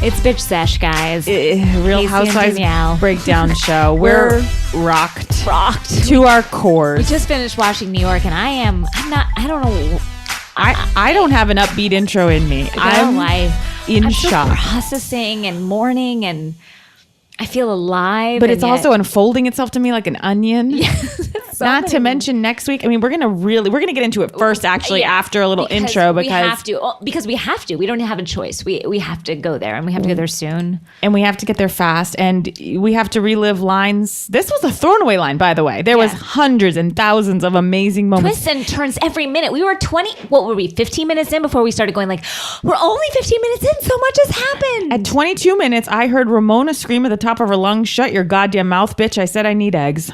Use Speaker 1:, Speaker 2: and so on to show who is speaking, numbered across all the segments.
Speaker 1: It's Bitch Sesh, guys.
Speaker 2: Real
Speaker 1: Casey
Speaker 2: Housewives
Speaker 1: and Danielle.
Speaker 2: breakdown show. We're rocked to our cores.
Speaker 1: We just finished watching New York, and I don't know.
Speaker 2: I don't have an upbeat intro in me. I'm in shock.
Speaker 1: Processing and mourning, and I feel alive.
Speaker 2: But it's also unfolding itself to me like an onion. Not to mention next week. I mean, we're gonna get into it first, actually, after a little intro
Speaker 1: because we have to. We don't have a choice. We have to go there, and we have to go there soon.
Speaker 2: And we have to get there fast, and we have to relive lines. This was a thrown away line, by the way. There was hundreds and thousands of amazing moments.
Speaker 1: Twists and turns every minute. We were 15 minutes in before we started going like, we're only 15 minutes in. So much has happened.
Speaker 2: At 22 minutes, I heard Ramona scream at the top of her lungs, "Shut your goddamn mouth, bitch. I said I need eggs."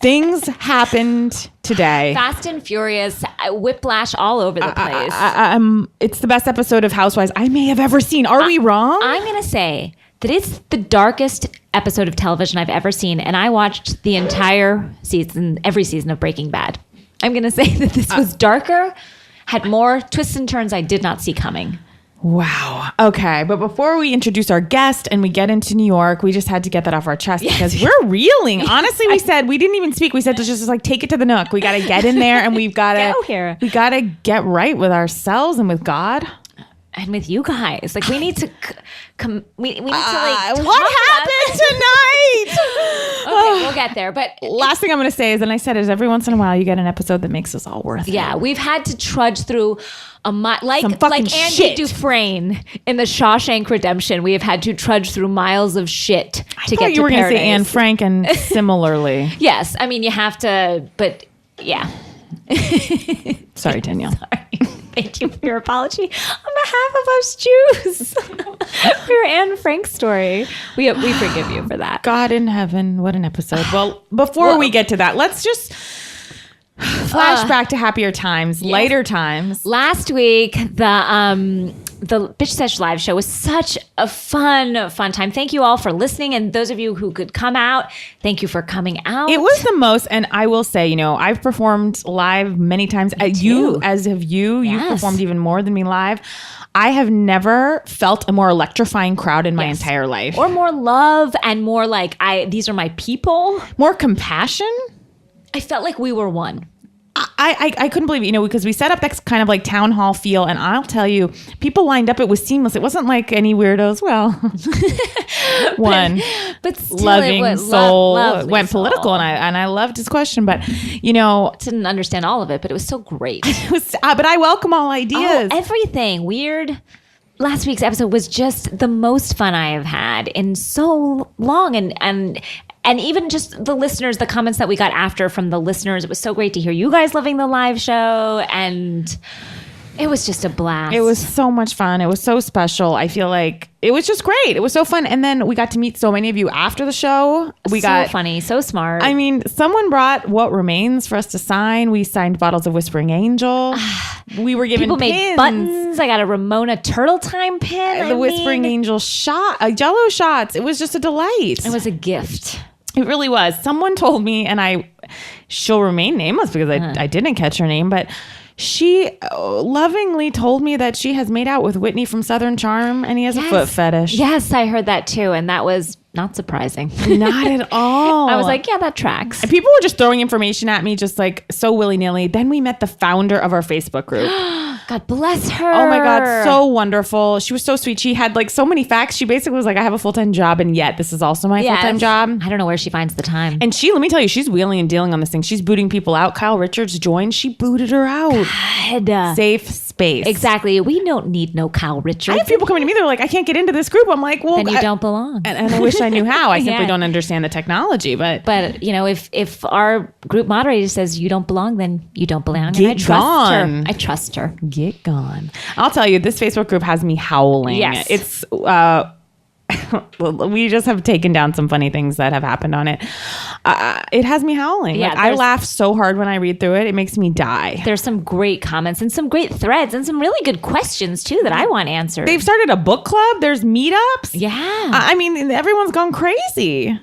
Speaker 2: Things happened today.
Speaker 1: Fast and furious, whiplash all over the place.
Speaker 2: It's the best episode of Housewives I may have ever seen. Are we wrong?
Speaker 1: I'm going to say that it's the darkest episode of television I've ever seen. And I watched the entire season, every season of Breaking Bad. I'm going to say that this was darker, had more twists and turns I did not see coming.
Speaker 2: Wow. Okay. But before we introduce our guest and we get into New York, we just had to get that off our chest because we're reeling. Honestly, we said, we didn't even speak. We said to just like take it to the nook. We got to get in there and we've got to, we got to get right with ourselves and with God.
Speaker 1: And with you guys. Like we need to we need to like
Speaker 2: what happened tonight?
Speaker 1: Okay, we'll get there. But
Speaker 2: last thing I'm going to say is, and I said is every once in a while you get an episode that makes us all worth it.
Speaker 1: Yeah, we've had to trudge through like Andy
Speaker 2: shit.
Speaker 1: Dufresne in the Shawshank Redemption. We have had to trudge through miles of shit to get to paradise. I thought you were going to say Anne Frank, and similarly. Yes, I mean you have to, but yeah.
Speaker 2: Sorry, Danielle.
Speaker 1: Sorry. Thank you for your apology on behalf of us Jews for your Anne Frank story. We forgive you for that.
Speaker 2: God in heaven, what an episode. Well, before we get to that, let's just flash back to happier times, lighter times.
Speaker 1: Last week, the Bitch Sesh live show was such a fun time. Thank you all for listening. And those of you who could come out, thank you for coming out.
Speaker 2: It was the most, and I will say, I've performed live many times. You You've performed even more than me live. I have never felt a more electrifying crowd in my entire life.
Speaker 1: Or more love and more like, these are my people.
Speaker 2: More compassion.
Speaker 1: I felt like we were one.
Speaker 2: I couldn't believe it, because we set up that kind of like town hall feel, and I'll tell you, people lined up. It was seamless. It wasn't like any weirdos. Well, one
Speaker 1: but still
Speaker 2: loving soul went political, and I loved his question, but
Speaker 1: didn't understand all of it, but it was so great.
Speaker 2: It was, but I welcome all ideas.
Speaker 1: Everything weird. Last week's episode was just the most fun I have had in so long, and even just the listeners, the comments that we got after from the listeners, it was so great to hear you guys loving the live show, and it was just a blast.
Speaker 2: It was so much fun. It was so special. I feel like it was just great. It was so fun. And then we got to meet so many of you after the show.
Speaker 1: So funny, so smart.
Speaker 2: I mean, someone brought What Remains for us to sign. We signed bottles of Whispering Angel. We were given
Speaker 1: People
Speaker 2: pins.
Speaker 1: made buttons. I got a Ramona Turtle Time pin.
Speaker 2: The Whispering Angel Jello shots. It was just a delight.
Speaker 1: It was a gift.
Speaker 2: It really was. Someone told me, and she'll remain nameless because I didn't catch her name, but she lovingly told me that she has made out with Whitney from Southern Charm, and he has a foot fetish.
Speaker 1: Yes, I heard that too, and that was not surprising.
Speaker 2: Not at all.
Speaker 1: I was like, yeah, that tracks.
Speaker 2: And people were just throwing information at me just like so willy-nilly. Then we met the founder of our Facebook group.
Speaker 1: God bless her.
Speaker 2: Oh my God, so wonderful. She was so sweet. She had like so many facts. She basically was like, I have a full-time job, and yet this is also my full-time job.
Speaker 1: I don't know where she finds the time.
Speaker 2: And let me tell you, she's wheeling and dealing on this thing. She's booting people out. Kyle Richards joined. She booted her out.
Speaker 1: God.
Speaker 2: Safe space.
Speaker 1: Exactly. We don't need no Kyle Richards.
Speaker 2: I have people coming to me. They're like, I can't get into this group. I'm like, well,
Speaker 1: then you don't belong.
Speaker 2: And I wish I knew how. I simply don't understand the technology. But
Speaker 1: if our group moderator says you don't belong, then you don't belong.
Speaker 2: Get gone.
Speaker 1: I trust her.
Speaker 2: Get gone. I'll tell you, this Facebook group has me howling.
Speaker 1: Yes.
Speaker 2: It's we just have taken down some funny things that have happened on it. It has me howling.
Speaker 1: Yeah,
Speaker 2: I laugh so hard when I read through it. It makes me die.
Speaker 1: There's some great comments and some great threads and some really good questions too that I want answered.
Speaker 2: They've started a book club. There's meetups.
Speaker 1: Yeah.
Speaker 2: I mean, everyone's gone crazy.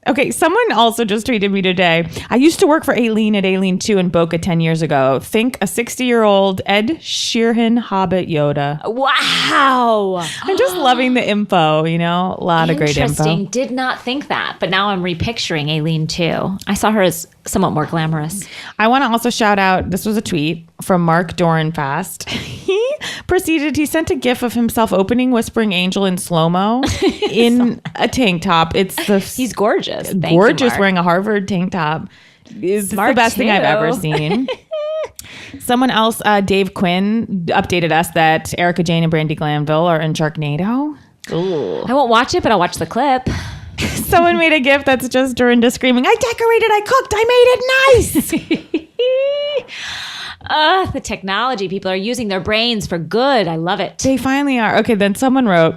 Speaker 2: Okay, someone also just tweeted me today. I used to work for Aileen at Aileen 2 in Boca 10 years ago. Think a 60-year-old Ed Sheeran Hobbit Yoda.
Speaker 1: Wow.
Speaker 2: I'm just loving the info, A lot of great info.
Speaker 1: Interesting. Did not think that, but now I'm repicturing Aileen too. I saw her as somewhat more glamorous.
Speaker 2: I want to also shout out, this was a tweet from Mark Doranfast. He sent a gif of himself opening Whispering Angel in slow-mo in a tank top.
Speaker 1: He's gorgeous. Thank
Speaker 2: gorgeous
Speaker 1: you, Mark.
Speaker 2: wearing a Harvard tank top. It's the best thing I've ever seen. Someone else, Dave Quinn, updated us that Erica Jane and Brandy Glanville are in Sharknado.
Speaker 1: Ooh. I won't watch it, but I'll watch the clip.
Speaker 2: Someone made a gif that's just Dorinda screaming, I decorated, I cooked, I made it nice.
Speaker 1: The technology. People are using their brains for good. I love it.
Speaker 2: They finally are. Okay, then someone wrote,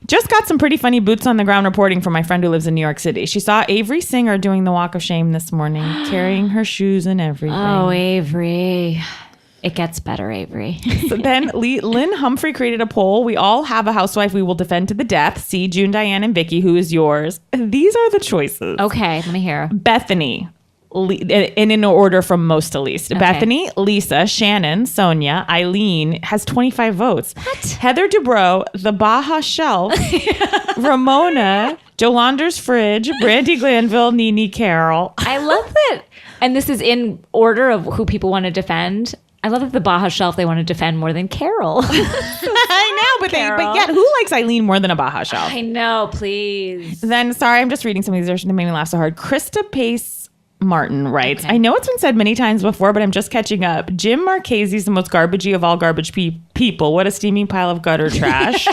Speaker 2: just got some pretty funny boots on the ground reporting from my friend who lives in New York City. She saw Avery Singer doing the walk of shame this morning, carrying her shoes and everything.
Speaker 1: Oh, Avery. It gets better, Avery.
Speaker 2: So then Lynn Humphrey created a poll. We all have a housewife we will defend to the death. See June, Diane, and Vicky. Who is yours? These are the choices.
Speaker 1: Okay, let me hear.
Speaker 2: Bethany. And in order from most to least. Okay. Bethany, Lisa, Shannon, Sonja, Eileen has 25 votes.
Speaker 1: What?
Speaker 2: Heather Dubrow, The Baja Shelf, Ramona, Jolander's Fridge, Brandy Glanville, Nene Carroll.
Speaker 1: I love that. And this is in order of who people want to defend. I love that the Baja Shelf they want to defend more than Carol.
Speaker 2: I know, but yet who likes Eileen more than a Baja Shelf?
Speaker 1: I know, please.
Speaker 2: Then, sorry, I'm just reading some of these that made me laugh so hard. Krista Pace Martin writes, okay. I know it's been said many times before, but I'm just catching up. Jim Marchese is the most garbagey of all garbage people. What a steaming pile of gutter trash.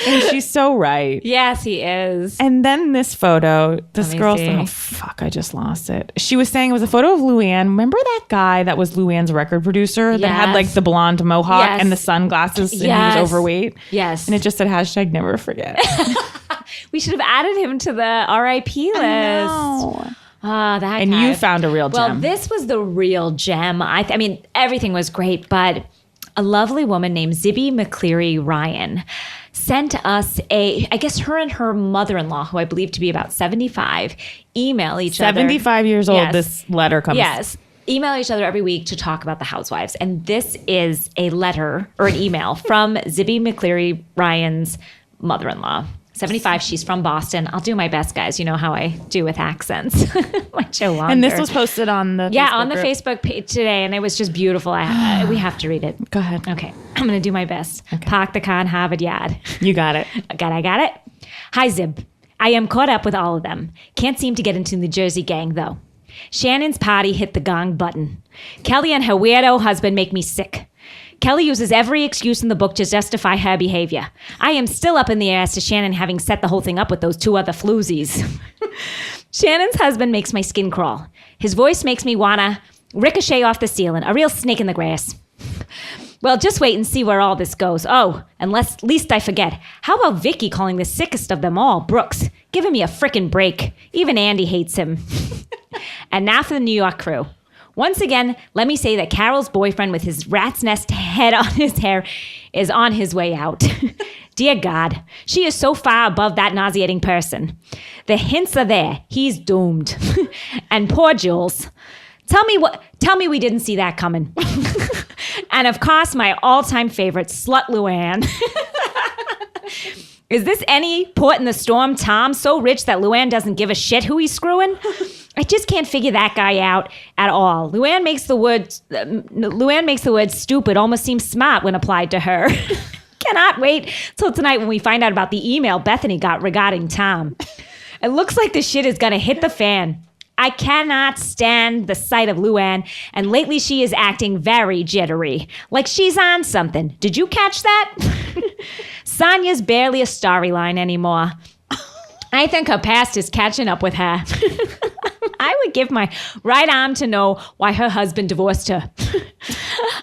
Speaker 2: And she's so right.
Speaker 1: Yes, he is.
Speaker 2: And then this photo, this girl said, oh, fuck, I just lost it. She was saying it was a photo of Luann. Remember that guy that was Luann's record producer that had like the blonde mohawk and the sunglasses and he was overweight?
Speaker 1: Yes.
Speaker 2: And it just said hashtag never forget.
Speaker 1: We should have added him to the RIP list.
Speaker 2: I know.
Speaker 1: That
Speaker 2: and you found a real gem.
Speaker 1: Well, this was the real gem. I mean, everything was great, but a lovely woman named Zibby McCleary Ryan sent us I guess her and her mother-in-law, who I believe to be about 75, email each other.
Speaker 2: 75 years old, yes. This letter comes.
Speaker 1: Yes. Email each other every week to talk about the housewives. And this is a letter or an email from Zibby McCleary Ryan's mother-in-law. 75. She's from Boston. I'll do my best, guys. You know how I do with accents.
Speaker 2: And this was posted on the
Speaker 1: Facebook page today, and it was just beautiful. We have to read it.
Speaker 2: Go ahead.
Speaker 1: Okay. I'm going to do my best. Okay. Park the car in Harvard Yard.
Speaker 2: You got it.
Speaker 1: I got it. Hi, Zib. I am caught up with all of them. Can't seem to get into the Jersey gang, though. Shannon's party hit the gong button. Kelly and her weirdo husband make me sick. Kelly uses every excuse in the book to justify her behavior. I am still up in the air as to Shannon having set the whole thing up with those two other floozies. Shannon's husband makes my skin crawl. His voice makes me wanna ricochet off the ceiling, a real snake in the grass. Well, just wait and see where all this goes. Oh, and least I forget. How about Vicky calling the sickest of them all, Brooks? Giving me a frickin' break. Even Andy hates him. And now for the New York crew. Once again, let me say that Carol's boyfriend with his rat's nest head on his hair is on his way out. Dear God, she is so far above that nauseating person. The hints are there. He's doomed. And poor Jules. Tell me we didn't see that coming. And of course, my all-time favorite, Slut Luann. Is this any port in the storm Tom so rich that Luann doesn't give a shit who he's screwing? I just can't figure that guy out at all. Luann makes the word stupid almost seem smart when applied to her. Cannot wait till tonight when we find out about the email Bethany got regarding Tom. It looks like the shit is gonna hit the fan. I cannot stand the sight of Luann, and lately she is acting very jittery, like she's on something. Did you catch that? Sonja's barely a storyline anymore. I think her past is catching up with her. I would give my right arm to know why her husband divorced her.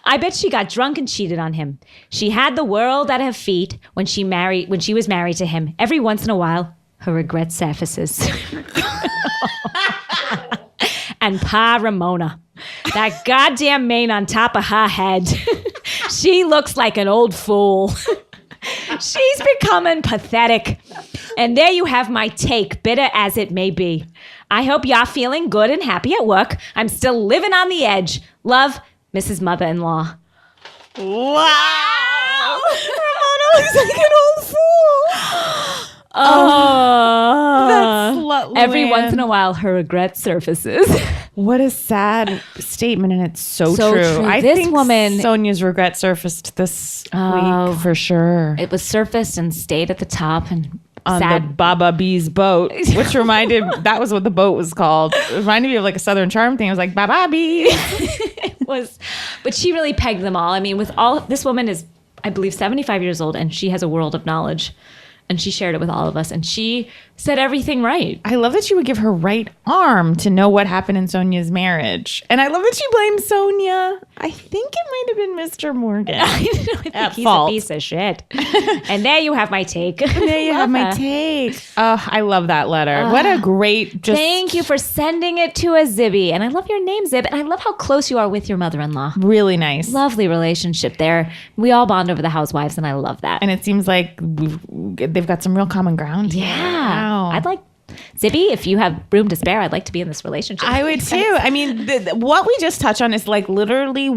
Speaker 1: I bet she got drunk and cheated on him. She had the world at her feet when she was married to him. Every once in a while, her regret surfaces. And Pa Ramona, that goddamn mane on top of her head. She looks like an old fool. She's becoming pathetic. And there you have my take, bitter as it may be. I hope y'all feeling good and happy at work. I'm still living on the edge. Love, Mrs. Mother-in-Law.
Speaker 2: Wow. Ramona looks like an old fool. That's slut
Speaker 1: Every
Speaker 2: Luann.
Speaker 1: once in a while, her regret surfaces.
Speaker 2: What a sad statement, and it's so
Speaker 1: So
Speaker 2: true.
Speaker 1: true.
Speaker 2: I
Speaker 1: This
Speaker 2: think
Speaker 1: woman-
Speaker 2: Sonja's regret surfaced this week for sure.
Speaker 1: It was surfaced and stayed at the top and
Speaker 2: On
Speaker 1: sad.
Speaker 2: the Baba Bee's boat, which reminded, that was what the boat was called. It reminded me of like a Southern Charm thing. It was like, Baba Bee.
Speaker 1: was, but she really pegged them all. I mean, with all, this woman is, I believe, 75 years old, and she has a world of knowledge, and she shared it with all of us, and she said everything right.
Speaker 2: I love that she would give her right arm to know what happened in Sonja's marriage. And I love that she blamed Sonja. I think it might have been Mr. Morgan.
Speaker 1: I think
Speaker 2: At
Speaker 1: he's
Speaker 2: fault.
Speaker 1: a piece of shit. And there you have my take.
Speaker 2: There you have my take. Oh, I love that letter. What a great, just
Speaker 1: Thank you for sending it to us, Zibby. And I love your name, Zib. And I love how close you are with your mother-in-law.
Speaker 2: really nice.
Speaker 1: Lovely relationship there. We all bond over the housewives, and I love that.
Speaker 2: And it seems like they've got some real common ground here.
Speaker 1: Yeah.
Speaker 2: Wow.
Speaker 1: I'd like, Zibby, if you have room to spare, I'd like to be in this relationship.
Speaker 2: I would too. I mean, what we just touched on is like literally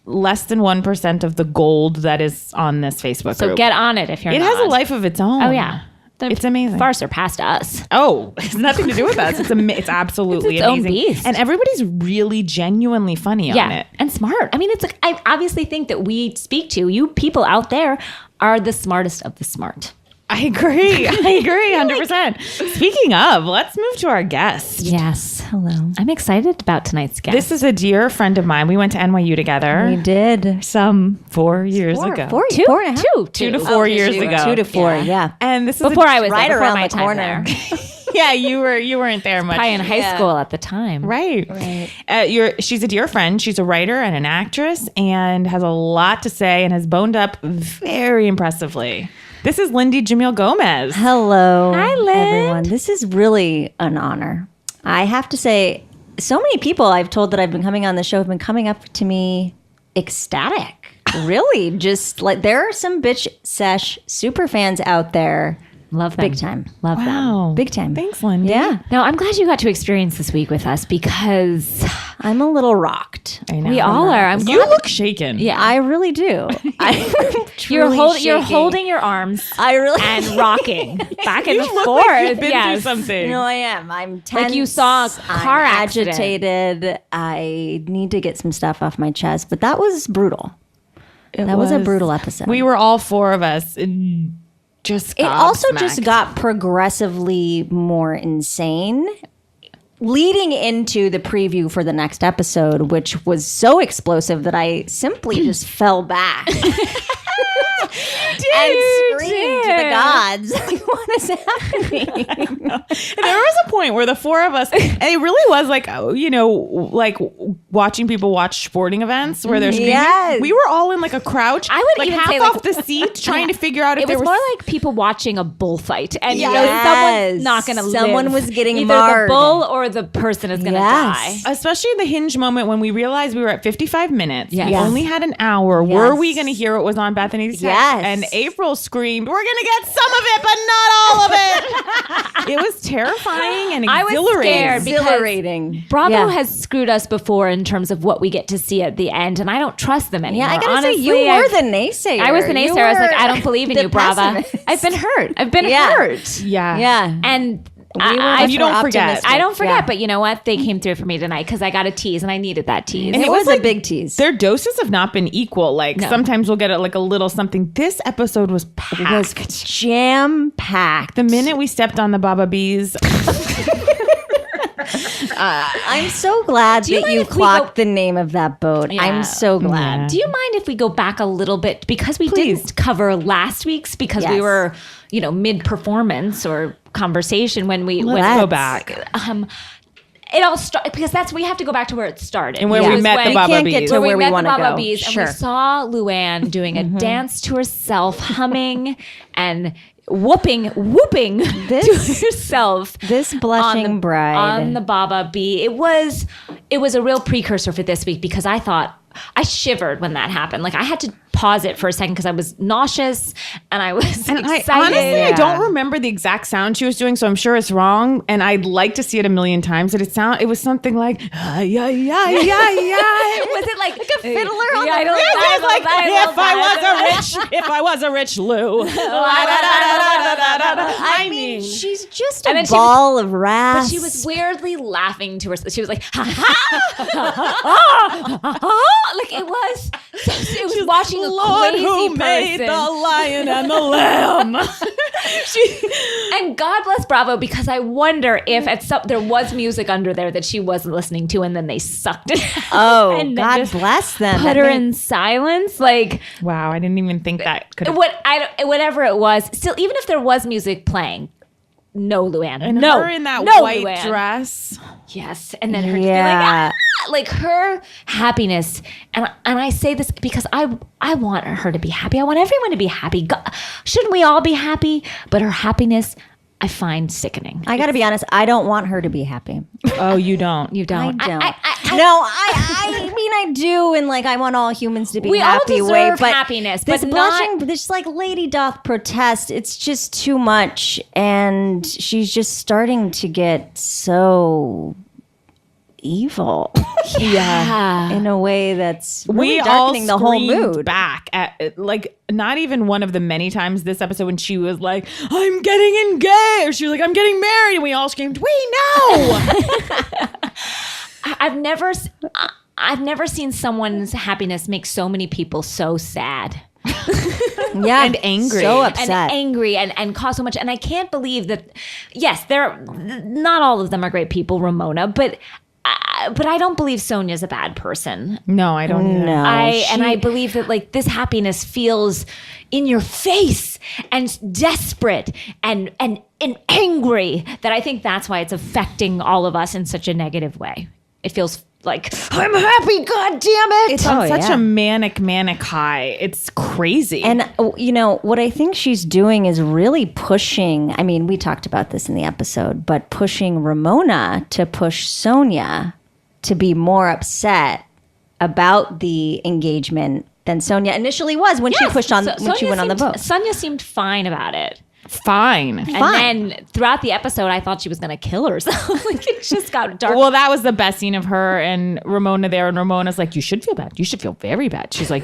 Speaker 2: less than 1% of the gold that is on this Facebook
Speaker 1: So
Speaker 2: group.
Speaker 1: get on it if you're
Speaker 2: It
Speaker 1: not.
Speaker 2: has a life of its own.
Speaker 1: Oh, yeah. They're
Speaker 2: It's amazing.
Speaker 1: Far surpassed us.
Speaker 2: Oh, it's nothing to do with us. It's absolutely
Speaker 1: It's its own
Speaker 2: amazing.
Speaker 1: beast.
Speaker 2: And everybody's really genuinely funny on it.
Speaker 1: And smart. I mean, it's like, I obviously think that we speak to you people out there are the smartest of the smart.
Speaker 2: I agree. 100%. Speaking of, let's move to our guest.
Speaker 1: Yes. Hello. I'm excited about tonight's guest.
Speaker 2: This is a dear friend of mine. We went to NYU together
Speaker 3: We did.
Speaker 2: some 4 years ago.
Speaker 3: Four and a half.
Speaker 1: two
Speaker 2: to 4 years
Speaker 3: two,
Speaker 2: ago.
Speaker 3: 2 to 4, yeah.
Speaker 2: And this is
Speaker 1: before I was
Speaker 3: right
Speaker 1: there, before
Speaker 3: around
Speaker 1: my
Speaker 3: the
Speaker 1: time
Speaker 3: corner.
Speaker 1: there.
Speaker 2: yeah, you weren't there much.
Speaker 1: Probably in high school at the time.
Speaker 2: Right. She's a dear friend. She's a writer and an actress and has a lot to say and has boned up very impressively. This is Lindy Jamil Gomez.
Speaker 3: Hello,
Speaker 1: Hi, Lynn.
Speaker 3: everyone. This is really an honor. I have to say, so many people I've told that I've been coming on the show have been coming up to me ecstatic. Really, just like there are some bitch Sesh super fans out there.
Speaker 1: Love them.
Speaker 3: Big time.
Speaker 1: Love them.
Speaker 2: Wow.
Speaker 3: Big time.
Speaker 2: Thanks, Lindy.
Speaker 3: Yeah,
Speaker 1: No, I'm glad you got to experience this week with us because
Speaker 3: I'm a little rocked.
Speaker 2: I know.
Speaker 1: we all are. I'm
Speaker 2: You
Speaker 1: glad
Speaker 2: look shaken.
Speaker 1: Yeah.
Speaker 3: I really do.
Speaker 1: you're
Speaker 3: shaking.
Speaker 1: holding your arms
Speaker 3: I really
Speaker 1: and rocking back and
Speaker 2: You look
Speaker 1: forth.
Speaker 2: like you've been
Speaker 1: Yes.
Speaker 2: through something.
Speaker 3: No, I am. I'm tense.
Speaker 1: Like you saw a car
Speaker 3: I'm
Speaker 1: accident.
Speaker 3: agitated. I need to get some stuff off my chest, but that was brutal. That was a brutal episode.
Speaker 2: We were all four of us just
Speaker 3: It also
Speaker 2: gobsmacked.
Speaker 3: just got progressively more insane leading into the preview for the next episode, which was so explosive that I simply just fell back. And screamed to the gods, like, what is happening?
Speaker 2: And there was a point where the four of us, and it really was like, like watching people watch sporting events where there's
Speaker 3: Yes.
Speaker 2: we were all in like a crouch.
Speaker 1: I would
Speaker 2: like
Speaker 1: even
Speaker 2: half
Speaker 1: say,
Speaker 2: off
Speaker 1: like-
Speaker 2: the seat trying to figure out if
Speaker 1: It
Speaker 2: there
Speaker 1: was
Speaker 2: was
Speaker 1: more like people watching a bullfight, and you know,
Speaker 3: Yes.
Speaker 1: someone's not going to live.
Speaker 3: Someone was getting
Speaker 1: either
Speaker 3: marred.
Speaker 1: the bull or the person is going to
Speaker 3: Yes.
Speaker 1: die.
Speaker 2: especially the hinge moment when we realized we were at 55 minutes.
Speaker 1: Yes.
Speaker 2: We
Speaker 1: Yes.
Speaker 2: only had an hour.
Speaker 3: Yes.
Speaker 2: Were we going to hear what was on Bethany's text?
Speaker 3: Yes.
Speaker 2: And April screamed, "We're going to get some of it, but not all of it." It was terrifying and
Speaker 1: I was
Speaker 2: exhilarating.
Speaker 1: scared because
Speaker 3: Exhilarating.
Speaker 1: Bravo
Speaker 3: Yeah.
Speaker 1: has screwed us before in terms of what we get to see at the end, and I don't trust them anymore.
Speaker 3: Yeah, I gotta
Speaker 1: Honestly,
Speaker 3: say, you were
Speaker 1: I've-
Speaker 3: the naysayer.
Speaker 1: I was the
Speaker 3: You
Speaker 1: naysayer. I was like,
Speaker 3: were
Speaker 1: I don't believe in
Speaker 3: the
Speaker 1: you, Bravo.
Speaker 3: pessimist.
Speaker 1: I've been hurt. I've been
Speaker 3: Yeah.
Speaker 1: hurt.
Speaker 2: Yeah.
Speaker 3: Yeah.
Speaker 1: And
Speaker 3: We were
Speaker 1: I
Speaker 3: much
Speaker 2: you
Speaker 3: more
Speaker 2: don't forget.
Speaker 3: optimistic.
Speaker 1: I don't forget,
Speaker 3: Yeah.
Speaker 1: but you know what? They came through for me tonight because I got a tease, and I needed that tease.
Speaker 2: And
Speaker 3: it
Speaker 2: it
Speaker 3: was
Speaker 2: was
Speaker 3: a
Speaker 2: like-
Speaker 3: big tease.
Speaker 2: Their doses have not been equal. Like
Speaker 1: No.
Speaker 2: sometimes we'll get like a little something. This episode was packed.
Speaker 3: Jam packed.
Speaker 2: The minute we stepped on the Baba Bees,
Speaker 3: I'm so glad
Speaker 1: you
Speaker 3: that
Speaker 1: mind
Speaker 3: you
Speaker 1: if we
Speaker 3: clocked the name of that boat.
Speaker 1: Yeah.
Speaker 3: I'm so glad.
Speaker 2: Yeah.
Speaker 1: Do you mind if we go back a little bit because we
Speaker 2: Please.
Speaker 1: didn't cover last week's because we
Speaker 3: Yes.
Speaker 1: were, mid performance or conversation when we
Speaker 2: let's go back.
Speaker 1: It all started because we have to go back to where it started
Speaker 2: And where
Speaker 3: we
Speaker 1: Because
Speaker 2: met
Speaker 1: when-
Speaker 2: the
Speaker 3: We
Speaker 2: Baba
Speaker 3: can't get
Speaker 2: Bees.
Speaker 3: to where we
Speaker 1: met the
Speaker 3: wanna
Speaker 1: Baba
Speaker 3: go.
Speaker 1: Bees,
Speaker 3: Sure.
Speaker 1: and we saw Luann doing a dance to herself, humming and whooping to herself.
Speaker 3: This blushing
Speaker 1: on the,
Speaker 3: bride.
Speaker 1: on the Baba Bee. It was a real precursor for this week because I thought I shivered when that happened. Like I had to pause it for a second because I was nauseous and I was
Speaker 2: And
Speaker 1: excited.
Speaker 2: I don't remember the exact sound she was doing, so I'm sure it's wrong. And I'd like to see it a million times. But it was something like, yeah, yeah, yeah, yeah.
Speaker 1: Was it like a
Speaker 3: fiddler on the
Speaker 1: I don't
Speaker 3: bridge?
Speaker 1: know.
Speaker 2: It was like, if I was a rich Lou.
Speaker 3: I mean, she's just
Speaker 1: And
Speaker 3: a
Speaker 1: then
Speaker 3: ball of wrath.
Speaker 1: But she was weirdly laughing to herself. She was like, ha ha, like it was watching a
Speaker 2: Lord
Speaker 1: crazy
Speaker 2: who made
Speaker 1: person.
Speaker 2: the lion and the lamb.
Speaker 1: And God bless Bravo, because I wonder if there was music under there that she wasn't listening to, and then they sucked it out.
Speaker 3: Oh,
Speaker 1: and then
Speaker 3: God
Speaker 1: just
Speaker 3: bless them.
Speaker 1: Put her in silence, like
Speaker 2: Wow, I didn't even think that could have.
Speaker 1: whatever it was. Still, even if there was music playing, no, Luann,
Speaker 2: And
Speaker 1: no,
Speaker 2: her in that
Speaker 1: no,
Speaker 2: white
Speaker 1: Luann.
Speaker 2: dress.
Speaker 1: Yes, and then her
Speaker 3: Yeah.
Speaker 1: feeling like her happiness, and I say this because I want her to be happy. I want everyone to be happy. Shouldn't we all be happy? But her happiness, I find sickening.
Speaker 3: I got to be honest. I don't want her to be happy.
Speaker 2: Oh, you don't.
Speaker 1: You don't.
Speaker 3: I don't. I mean, I do, and like I want all humans to be
Speaker 1: We all
Speaker 3: happy.
Speaker 1: deserve
Speaker 3: but
Speaker 1: happiness,
Speaker 3: this
Speaker 1: but
Speaker 3: blushing, this like lady doth protest. It's just too much, and she's just starting to get so evil
Speaker 1: Yeah.
Speaker 3: in a way that's really
Speaker 2: We all
Speaker 3: darkening the whole
Speaker 2: screamed
Speaker 3: mood.
Speaker 2: back at like not even one of the many times this episode when she was like, "I'm getting engaged." She was like, "I'm getting married," and we all screamed, "We know!"
Speaker 1: I've never seen someone's happiness make so many people so sad.
Speaker 3: Yeah,
Speaker 2: And angry.
Speaker 3: so
Speaker 2: And
Speaker 3: upset.
Speaker 1: And angry and cause so much. And I can't believe that. Yes, not all of them are great people, Ramona, but I don't believe Sonja's a bad person.
Speaker 2: No, I don't. Either.
Speaker 3: No,
Speaker 1: I believe that like this happiness feels in your face and desperate and angry, that I think that's why it's affecting all of us in such a negative way. It feels like, I'm happy, God damn it.
Speaker 2: It's on
Speaker 3: Oh,
Speaker 2: such
Speaker 3: yeah.
Speaker 2: a manic high. It's crazy.
Speaker 3: And, you know, what I think she's doing is really pushing. I mean, we talked about this in the episode, but pushing Ramona to push Sonja to be more upset about the engagement than Sonja initially was when she pushed on, when she went on the boat.
Speaker 1: Sonja seemed fine about it.
Speaker 2: Fine.
Speaker 1: And then throughout the episode, I thought she was going to kill herself. Like it just got dark.
Speaker 2: Well, that was the best scene of her and Ramona there. And Ramona's like, "You should feel bad. You should feel very bad." She's like,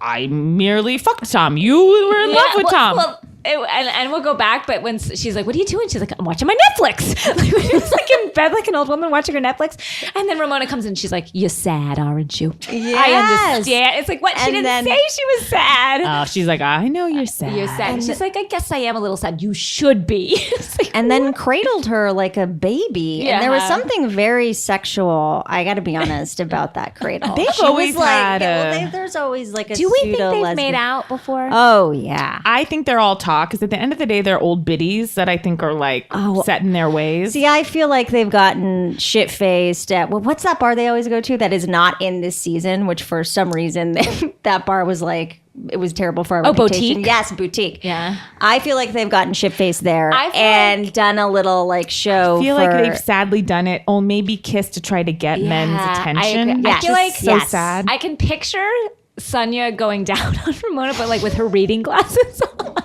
Speaker 2: I merely fucked Tom. You were in love with Tom.
Speaker 1: And we'll go back, but when she's like, "What are you doing?" She's like, "I'm watching my Netflix." Like, it's like in bed, like an old woman watching her Netflix. And then Ramona comes in, she's like, "You're sad, aren't you?"
Speaker 3: Yes.
Speaker 1: I understand. It's like, what? She
Speaker 3: And
Speaker 1: didn't
Speaker 3: then-
Speaker 1: say she was sad.
Speaker 2: Oh, she's like, "I know you're sad."
Speaker 1: You're sad. And she's like, "I guess I am a little sad. You should be." It's like,
Speaker 3: And then cradled her like a baby. And there was
Speaker 1: Yeah.
Speaker 3: something very sexual, I got to be honest, about that cradle.
Speaker 2: They've
Speaker 3: She was
Speaker 2: always had a-
Speaker 3: there's always like a
Speaker 1: do we think they've
Speaker 3: pseudo-lesbian-
Speaker 1: made out before?
Speaker 3: Oh, yeah.
Speaker 2: I think they're all talk because at the end of the day, they're old biddies that I think are like set in their ways.
Speaker 3: See, I feel like they've gotten shit-faced at, well, what's that bar they always go to that is not in this season, which for some reason that bar was like, it was terrible for our reputation.
Speaker 1: Boutique?
Speaker 3: Yes, Boutique.
Speaker 1: Yeah.
Speaker 3: I feel like they've gotten shit-faced there
Speaker 1: I feel
Speaker 3: and done a little like show
Speaker 2: I feel
Speaker 3: for...
Speaker 2: like they've sadly done it, or maybe kissed to try to get men's
Speaker 1: I
Speaker 2: attention.
Speaker 1: agree. I feel
Speaker 3: Yes.
Speaker 1: like
Speaker 2: so
Speaker 3: Yes.
Speaker 2: sad.
Speaker 1: I can picture Sonja going down on Ramona, but like with her reading glasses on.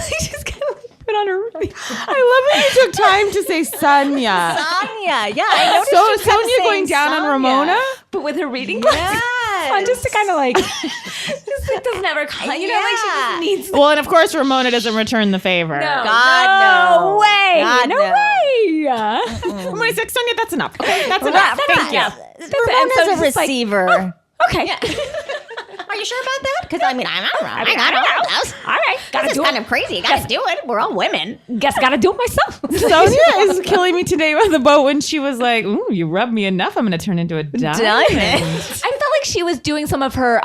Speaker 1: She's gonna put on her.
Speaker 2: I love that you took time to say Sonya.
Speaker 3: Sonya, yeah. I noticed
Speaker 2: So
Speaker 3: you kept
Speaker 2: Sonya going
Speaker 3: saying
Speaker 2: down
Speaker 3: Sonya.
Speaker 2: on Ramona?
Speaker 1: But with her reading glasses on, just to kind of like, just like doesn't ever come. You know, like she
Speaker 3: Yeah.
Speaker 1: just needs.
Speaker 2: Well, and of course Ramona doesn't return the favor.
Speaker 3: God, no.
Speaker 1: way,
Speaker 3: God,
Speaker 1: no
Speaker 3: no.
Speaker 1: way.
Speaker 2: Ramona's like, "Sonya, that's enough. Okay, that's enough. Thank you."
Speaker 1: And
Speaker 3: Ramona's
Speaker 1: so
Speaker 3: a
Speaker 1: it's just like,
Speaker 3: receiver.
Speaker 1: Okay.
Speaker 3: Are you sure about that? Because I mean, I don't know.
Speaker 1: I don't know. All right, gotta
Speaker 3: This is
Speaker 1: do
Speaker 3: kind
Speaker 1: it.
Speaker 3: of crazy. You gotta do it. We're all women.
Speaker 1: Guess gotta do it myself.
Speaker 2: Sonya is killing me today on the boat when she was like, "Ooh, you rubbed me enough. I'm going to turn into a diamond."
Speaker 1: I felt like she was doing some of her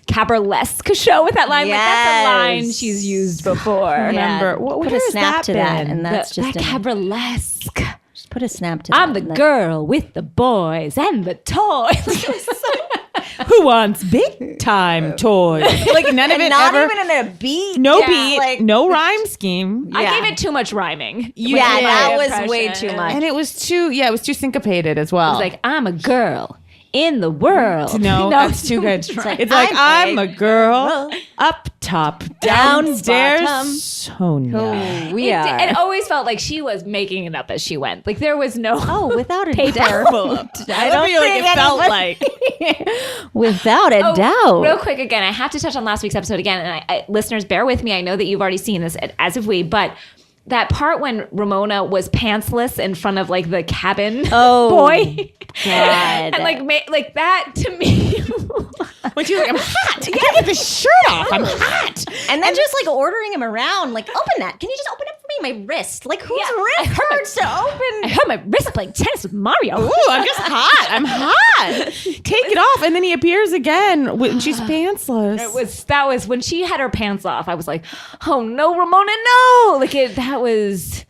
Speaker 1: cabaret-esque show with that line. Like that's a line
Speaker 3: Yes.
Speaker 1: she's used before.
Speaker 2: Remember, what
Speaker 3: Put
Speaker 2: year
Speaker 3: a
Speaker 2: has
Speaker 3: snap
Speaker 2: that
Speaker 3: to that,
Speaker 2: been?
Speaker 3: and that's
Speaker 1: that
Speaker 3: just a,
Speaker 1: cabaret-esque.
Speaker 3: just put a snap to that.
Speaker 1: I'm the
Speaker 3: and that-
Speaker 1: girl with the boys and the toys. It was so-
Speaker 2: Who wants big time toys? Like none of it
Speaker 3: Not
Speaker 2: ever.
Speaker 3: even in a beat.
Speaker 2: No
Speaker 1: Yeah.
Speaker 2: beat,
Speaker 3: Like-
Speaker 2: no rhyme scheme.
Speaker 1: I
Speaker 3: Yeah.
Speaker 1: gave it too much rhyming.
Speaker 3: Yeah,
Speaker 1: With
Speaker 3: that
Speaker 1: my
Speaker 3: was way
Speaker 1: impression.
Speaker 3: too much.
Speaker 2: And it was too syncopated as well.
Speaker 1: It was like, I'm a girl in the world.
Speaker 2: No, that's too good. It's like, I'm a girl up top, downstairs, Sonja.
Speaker 3: Oh, we are.
Speaker 1: It always felt like she was making it up as she went. Like there was no
Speaker 3: without a
Speaker 1: paper.
Speaker 3: doubt.
Speaker 2: I don't feel like it felt like.
Speaker 3: Without a doubt.
Speaker 1: Real quick, again, I have to touch on last week's episode again. And listeners, bear with me. I know that you've already seen this, as have we, but that part when Ramona was pantsless in front of like the cabin boy.
Speaker 3: God.
Speaker 1: And like that to me.
Speaker 2: When she's like, I'm hot. I gotta get this shirt off. I'm hot.
Speaker 3: And then just like ordering him around, like, open that. Can you just open it for me? My wrist. Like, whose wrist hurts to open?
Speaker 1: I hurt my wrist playing tennis with Mario.
Speaker 2: Ooh, I'm just hot. I'm hot. Take it off. And then he appears again when she's pantsless.
Speaker 1: That was when she had her pants off. I was like, oh no, Ramona, no. Like that was.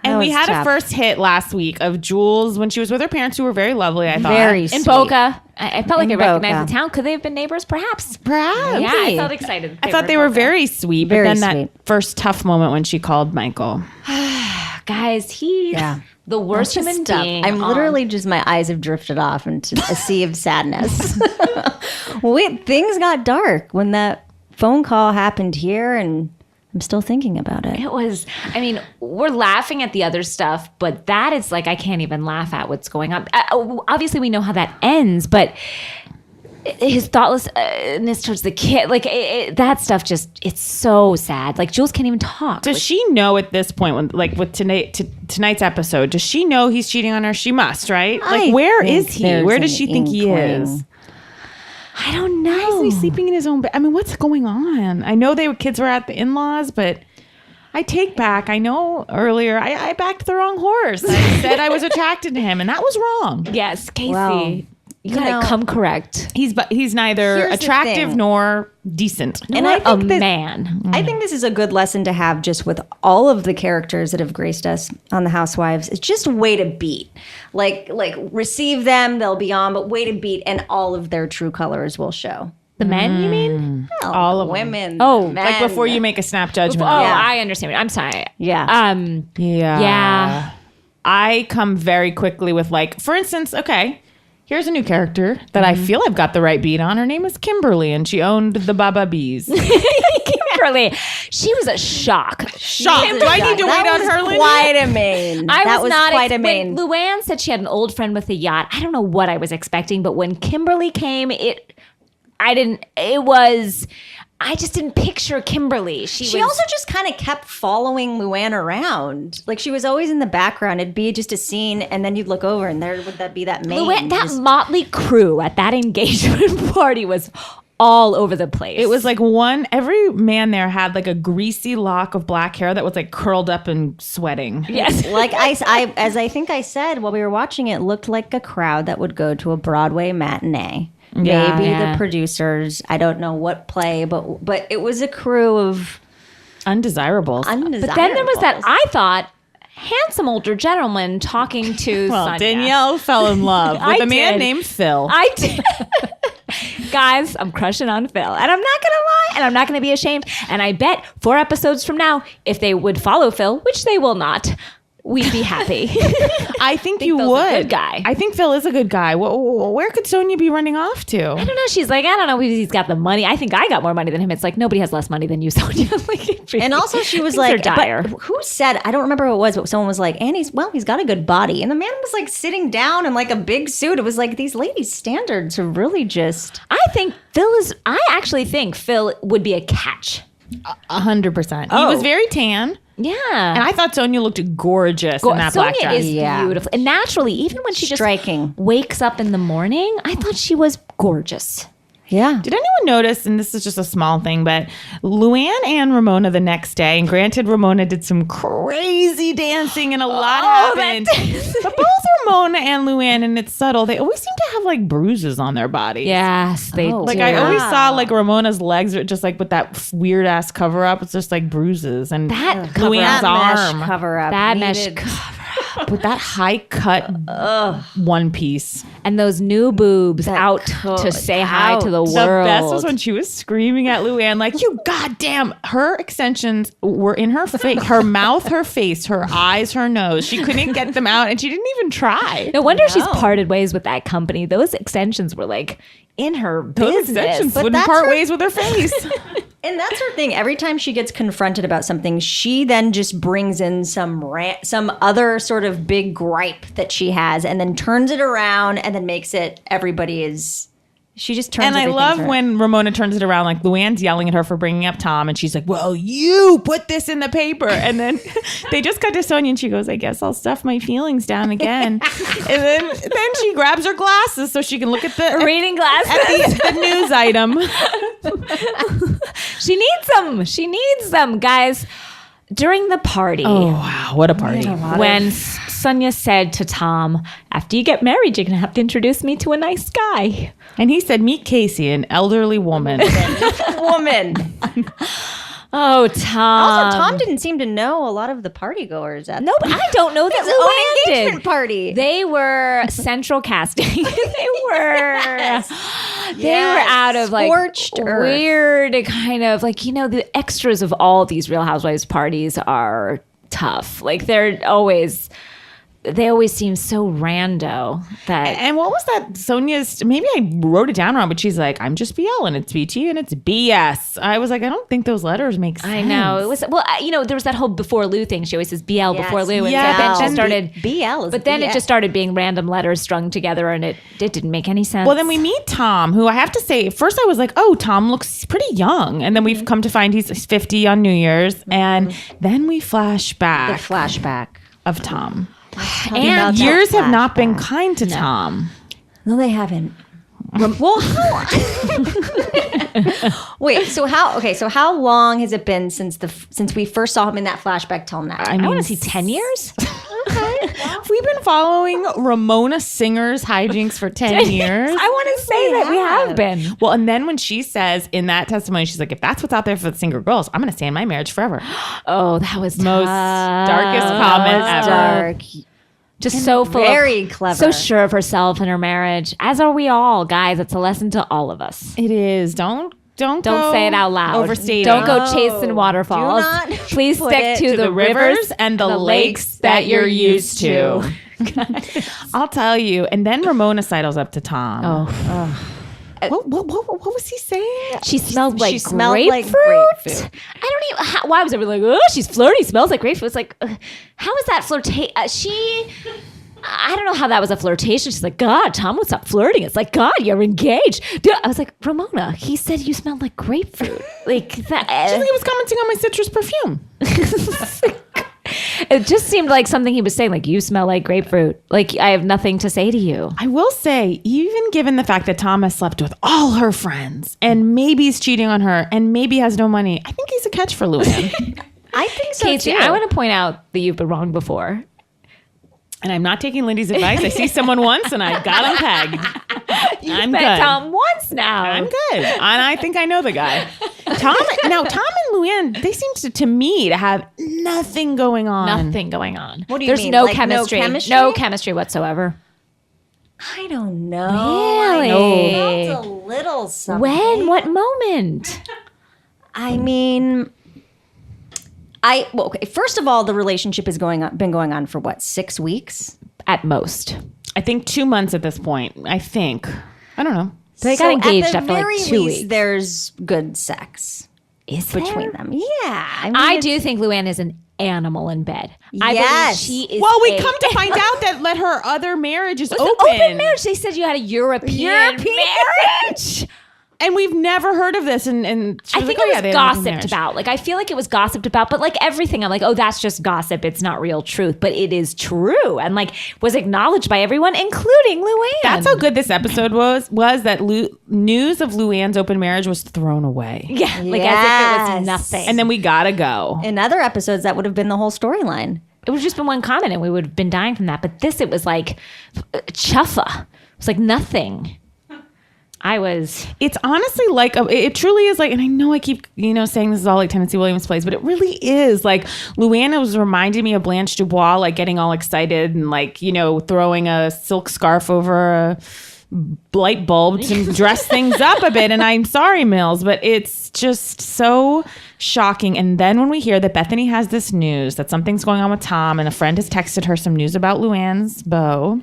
Speaker 2: And we had
Speaker 3: tough.
Speaker 2: a first hit last week of Jules when she was with her parents, who were very lovely, I thought.
Speaker 3: Very
Speaker 1: In
Speaker 3: sweet.
Speaker 1: Boca. I felt like I recognized
Speaker 3: Boca.
Speaker 1: the town. Could they have been neighbors, perhaps?
Speaker 2: Perhaps.
Speaker 1: Yeah, I felt excited.
Speaker 2: I thought they were very sweet. But
Speaker 3: Very
Speaker 2: then
Speaker 3: sweet.
Speaker 2: that first tough moment when she called Michael.
Speaker 1: Guys, he's the worst
Speaker 3: Just
Speaker 1: human
Speaker 3: stop.
Speaker 1: being.
Speaker 3: I'm literally just, my eyes have drifted off into a sea of sadness. Things got dark when that phone call happened here, and I'm still thinking about it.
Speaker 1: It was, I mean, we're laughing at the other stuff, but that is like, I can't even laugh at what's going on. Obviously, we know how that ends, but his thoughtlessness towards the kid, like that stuff just, it's so sad. Like Jules can't even talk.
Speaker 2: Does she know at this point, when like with tonight's episode, does she know he's cheating on her? She must, right? Like, where is he? Where does she think he is?
Speaker 1: I don't know.
Speaker 2: Why is he sleeping in his own bed? I mean, what's going on? I know kids were at the in-laws, but I take back. I know earlier I backed the wrong horse. I said I was attracted to him, and that was wrong.
Speaker 1: Yes, Casey.
Speaker 3: Well,
Speaker 1: you gotta come correct.
Speaker 2: He's neither
Speaker 3: Here's the
Speaker 2: attractive
Speaker 3: thing.
Speaker 2: nor decent.
Speaker 3: And
Speaker 1: Not
Speaker 3: I think
Speaker 1: a man.
Speaker 3: I think this is a good lesson to have just with all of the characters that have graced us on The Housewives. It's just wait a beat. Like receive them, they'll be on, but wait a beat, and all of their true colors will show.
Speaker 1: The men, you mean?
Speaker 3: Well,
Speaker 2: All of them.
Speaker 3: women.
Speaker 1: Oh,
Speaker 3: men.
Speaker 2: Like before you make a snap judgment.
Speaker 1: Oh,
Speaker 3: Yeah.
Speaker 1: I understand. I'm sorry.
Speaker 3: Yeah.
Speaker 1: Yeah.
Speaker 2: I come very quickly with like, for instance, okay, here's a new character that I feel I've got the right beat on. Her name is Kimberly, and she owned the Baba Bees.
Speaker 1: Kimberly, she was a shock.
Speaker 2: Shock. Do I need to wait on her, Lindy?
Speaker 3: Quite a main.
Speaker 1: That
Speaker 3: was
Speaker 1: not
Speaker 3: quite a
Speaker 1: when
Speaker 3: main.
Speaker 1: Luann said she had an old friend with a yacht. I don't know what I was expecting, but when Kimberly came, I just didn't picture Kimberly. She was,
Speaker 3: also just kind of kept following Luann around. Like, she was always in the background. It'd be just a scene, and then you'd look over, and there would that be that main.
Speaker 1: Luann, that
Speaker 3: just-
Speaker 1: motley crew at that engagement party was all over the place.
Speaker 2: It was like every man there had like a greasy lock of black hair that was like curled up and sweating.
Speaker 1: yes.
Speaker 3: like as I think I said while we were watching it, looked like a crowd that would go to a Broadway matinee.
Speaker 2: Yeah.
Speaker 3: Maybe
Speaker 1: Yeah.
Speaker 3: the producers. I don't know what play, but it was a crew of
Speaker 2: Undesirables.
Speaker 3: undesirables.
Speaker 1: But then there was that, I thought, handsome older gentleman talking to
Speaker 2: Well,
Speaker 1: Sonja.
Speaker 2: Danielle fell in love with
Speaker 1: I
Speaker 2: a man
Speaker 1: did.
Speaker 2: named Phil.
Speaker 1: I did. Guys, I'm crushing on Phil. And I'm not going to lie. And I'm not going to be ashamed. And I bet 4 episodes from now, if they would follow Phil, which they will not, we'd be happy.
Speaker 2: I think you
Speaker 1: Phil's
Speaker 2: would.
Speaker 1: a good guy.
Speaker 2: I think Phil is a good guy. Where could Sonja be running off to?
Speaker 1: I don't know. She's like, I don't know if he's got the money. I think I got more money than him. It's like, nobody has less money than you, Sonja.
Speaker 3: And also she was
Speaker 1: Things
Speaker 3: like,
Speaker 1: are dire.
Speaker 3: but who said, I don't remember who it was, but someone was like, and he's got a good body. And the man was like sitting down in like a big suit. It was like, these ladies' standards are really just.
Speaker 1: I actually think Phil would be a catch.
Speaker 2: 100%. He
Speaker 1: Oh.
Speaker 2: was very tan.
Speaker 1: Yeah.
Speaker 2: And I thought Sonja looked gorgeous in that black
Speaker 1: Sonia
Speaker 2: dress.
Speaker 1: is
Speaker 3: Yeah.
Speaker 1: beautiful. And naturally, even when she
Speaker 3: Striking.
Speaker 1: just wakes up in the morning, I thought she was gorgeous.
Speaker 3: Yeah.
Speaker 2: Did anyone notice, and this is just a small thing, but Luann and Ramona the next day, and granted Ramona did some crazy dancing and a lot happened, but both Ramona and Luann, and it's subtle, they always seem to have like bruises on their body.
Speaker 1: Yes, they
Speaker 3: Oh,
Speaker 2: Like
Speaker 1: do.
Speaker 2: I always saw like Ramona's legs are just like with that weird ass cover up. It's just like bruises and
Speaker 1: That cover
Speaker 2: Luann's
Speaker 1: up.
Speaker 3: Mesh
Speaker 2: arm.
Speaker 3: cover up.
Speaker 1: That mesh
Speaker 3: needed-
Speaker 1: cover.
Speaker 2: With that high cut one piece.
Speaker 1: And those new boobs out to say hi to the world.
Speaker 2: The best was when she was screaming at Luann, like, you goddamn. Her extensions were in her face, her mouth, her face, her eyes, her nose. She couldn't get them out and she didn't even try.
Speaker 1: No wonder she's parted ways with that company. Those extensions were like in her
Speaker 2: Those
Speaker 1: business.
Speaker 2: extensions
Speaker 3: But
Speaker 2: wouldn't
Speaker 3: that's
Speaker 2: part
Speaker 3: her-
Speaker 2: ways with her face.
Speaker 3: And that's her thing. Every time she gets confronted about something, she then just brings in some other sort of big gripe that she has, and then turns it around, and then makes it everybody is. She just turns.
Speaker 2: And I
Speaker 3: everything
Speaker 2: love
Speaker 3: to her.
Speaker 2: when Ramona turns it around, like Luann's yelling at her for bringing up Tom, and she's like, well, you put this in the paper. And then they just cut to Sonja, and she goes, I guess I'll stuff my feelings down again. And then she grabs her glasses so she can look at the
Speaker 1: reading glasses.
Speaker 2: at the news item.
Speaker 1: She needs them. She needs them, guys. During the party,
Speaker 2: Oh, wow. What a party.
Speaker 1: when Sonja said to Tom, after you get married, you're going to have to introduce me to a nice guy.
Speaker 2: And he said, meet Casey, an elderly woman.
Speaker 3: woman.
Speaker 1: Oh, Tom.
Speaker 3: Also, Tom didn't seem to know a lot of the party goers at
Speaker 1: No, but I don't know that
Speaker 3: his own
Speaker 1: Luann
Speaker 3: engagement
Speaker 1: did.
Speaker 3: party.
Speaker 1: They were central casting. They were out of like
Speaker 3: Scorched earth.
Speaker 1: weird kind of like, you know, the extras of all these Real Housewives parties are tough. Like they always seem so rando that
Speaker 2: And what was that? Sonja's, maybe I wrote it down wrong, but she's like, I'm just BL and it's BT and it's BS. I was like, I don't think those letters make sense.
Speaker 1: I know it was there was that whole before Lou thing. She always says BL before Lou, and
Speaker 2: Yeah,
Speaker 1: so then she
Speaker 3: BL.
Speaker 1: started
Speaker 3: BL is
Speaker 1: but then it
Speaker 3: BS.
Speaker 1: just started being random letters strung together, and it didn't make any sense.
Speaker 2: Well, then we meet Tom, who I have to say, at first I was like, oh, Tom looks pretty young. And then we've come to find he's 50 on New Year's. And then we flash
Speaker 3: the
Speaker 2: back
Speaker 3: flashback.
Speaker 2: of Tom.
Speaker 3: And
Speaker 2: Years have not been kind to Tom.
Speaker 3: No, they haven't. Well, wait. So how long has it been since we first saw him in that flashback till now?
Speaker 1: I want to see 10 years.
Speaker 2: We've been following Ramona Singer's hijinks for 10 years.
Speaker 1: I want to say that we have been.
Speaker 2: Well, and then when she says in that testimony, she's like, if that's what's out there for the single girls, I'm going to stay in my marriage forever.
Speaker 1: Oh, that was
Speaker 2: Most darkest comment ever.
Speaker 3: Dark.
Speaker 1: just so full
Speaker 3: very
Speaker 1: of,
Speaker 3: clever.
Speaker 1: so sure of herself and her marriage, as are we all, guys. It's a lesson to all of us.
Speaker 2: It is. Don't
Speaker 1: Don't
Speaker 2: go
Speaker 1: say it out loud.
Speaker 2: overstating.
Speaker 1: Don't go chasing waterfalls.
Speaker 3: Do not
Speaker 1: Please
Speaker 3: put
Speaker 1: stick
Speaker 3: it
Speaker 1: to the rivers
Speaker 2: and the lakes that you're used to. I'll tell you. And then Ramona sidles up to Tom. What was he saying?
Speaker 1: She smelled like
Speaker 3: smelled
Speaker 1: grapefruit.
Speaker 3: like grapefruit.
Speaker 1: I don't even. Why was everyone like, oh, she's flirty, smells like grapefruit? It's like, how is that flirtation? I don't know how that was a flirtation. She's like, God, Tom would stop flirting. It's like, God, you're engaged. Dude, I was like, Ramona, he said you smelled like grapefruit. Like that.
Speaker 2: She's like, he was commenting on my citrus perfume.
Speaker 1: It just seemed like something he was saying, like, you smell like grapefruit. Like, I have nothing to say to you.
Speaker 2: I will say, even given the fact that Tom has slept with all her friends and maybe he's cheating on her and maybe has no money, I think he's a catch for Luann.
Speaker 3: I think so
Speaker 1: Casey,
Speaker 3: too.
Speaker 1: I want to point out that you've been wrong before.
Speaker 2: And I'm not taking Lindy's advice. I see someone once and I got him pegged. I'm
Speaker 1: Met
Speaker 2: good.
Speaker 1: Tom once now.
Speaker 2: I'm good. And I think I know the guy. Tom and Luann, they seem to me to have nothing going on.
Speaker 1: Nothing going on.
Speaker 3: What do you
Speaker 1: There's
Speaker 3: mean?
Speaker 1: no
Speaker 3: Like, no
Speaker 1: chemistry.
Speaker 3: chemistry?
Speaker 1: No chemistry whatsoever.
Speaker 3: I don't know.
Speaker 1: Really?
Speaker 3: I felt a little something.
Speaker 1: When? What moment?
Speaker 3: I mean, okay. First of all, the relationship has been going on for what, 6 weeks?
Speaker 1: At most.
Speaker 2: I think 2 months at this point. I think. I don't know.
Speaker 1: They got engaged
Speaker 3: at the
Speaker 1: after like
Speaker 3: very
Speaker 1: 2
Speaker 3: least,
Speaker 1: weeks.
Speaker 3: There's good sex
Speaker 1: Is
Speaker 3: between them. Yeah, I mean,
Speaker 1: I
Speaker 3: it's-
Speaker 1: do think Luann is an animal in bed. I
Speaker 3: Yes.
Speaker 1: believe she is.
Speaker 2: Well, we
Speaker 1: a-
Speaker 2: come to find out that her other marriage is open.
Speaker 1: open marriage. They said you had a European marriage.
Speaker 2: And we've never heard of this. And she
Speaker 1: I
Speaker 2: was
Speaker 1: think
Speaker 2: like,
Speaker 1: it was
Speaker 2: they had an open
Speaker 1: gossiped
Speaker 2: marriage.
Speaker 1: about. Like, I feel like it was gossiped about, but like everything, I'm like, oh, that's just gossip. It's not real truth, but it is true, and like was acknowledged by everyone, including Luann.
Speaker 2: That's how good this episode was that news of Luann's open marriage was thrown away.
Speaker 1: Yeah, like as if it
Speaker 3: Yes.
Speaker 1: was nothing.
Speaker 2: And then we gotta go.
Speaker 3: in other episodes, that would have been the whole storyline.
Speaker 1: it would have just been one comment, and we would have been dying from that. But this, it was like chuffa. It was like nothing.
Speaker 2: It's honestly like it truly is like, and I know I keep saying this is all like Tennessee Williams plays, but it really is like Luann was reminding me of Blanche Dubois, like getting all excited and like throwing a silk scarf over a light bulb to dress things up a bit. And I'm sorry, Mills, but it's just so shocking. And then when we hear that Bethany has this news that something's going on with Tom, and a friend has texted her some news about Luann's beau.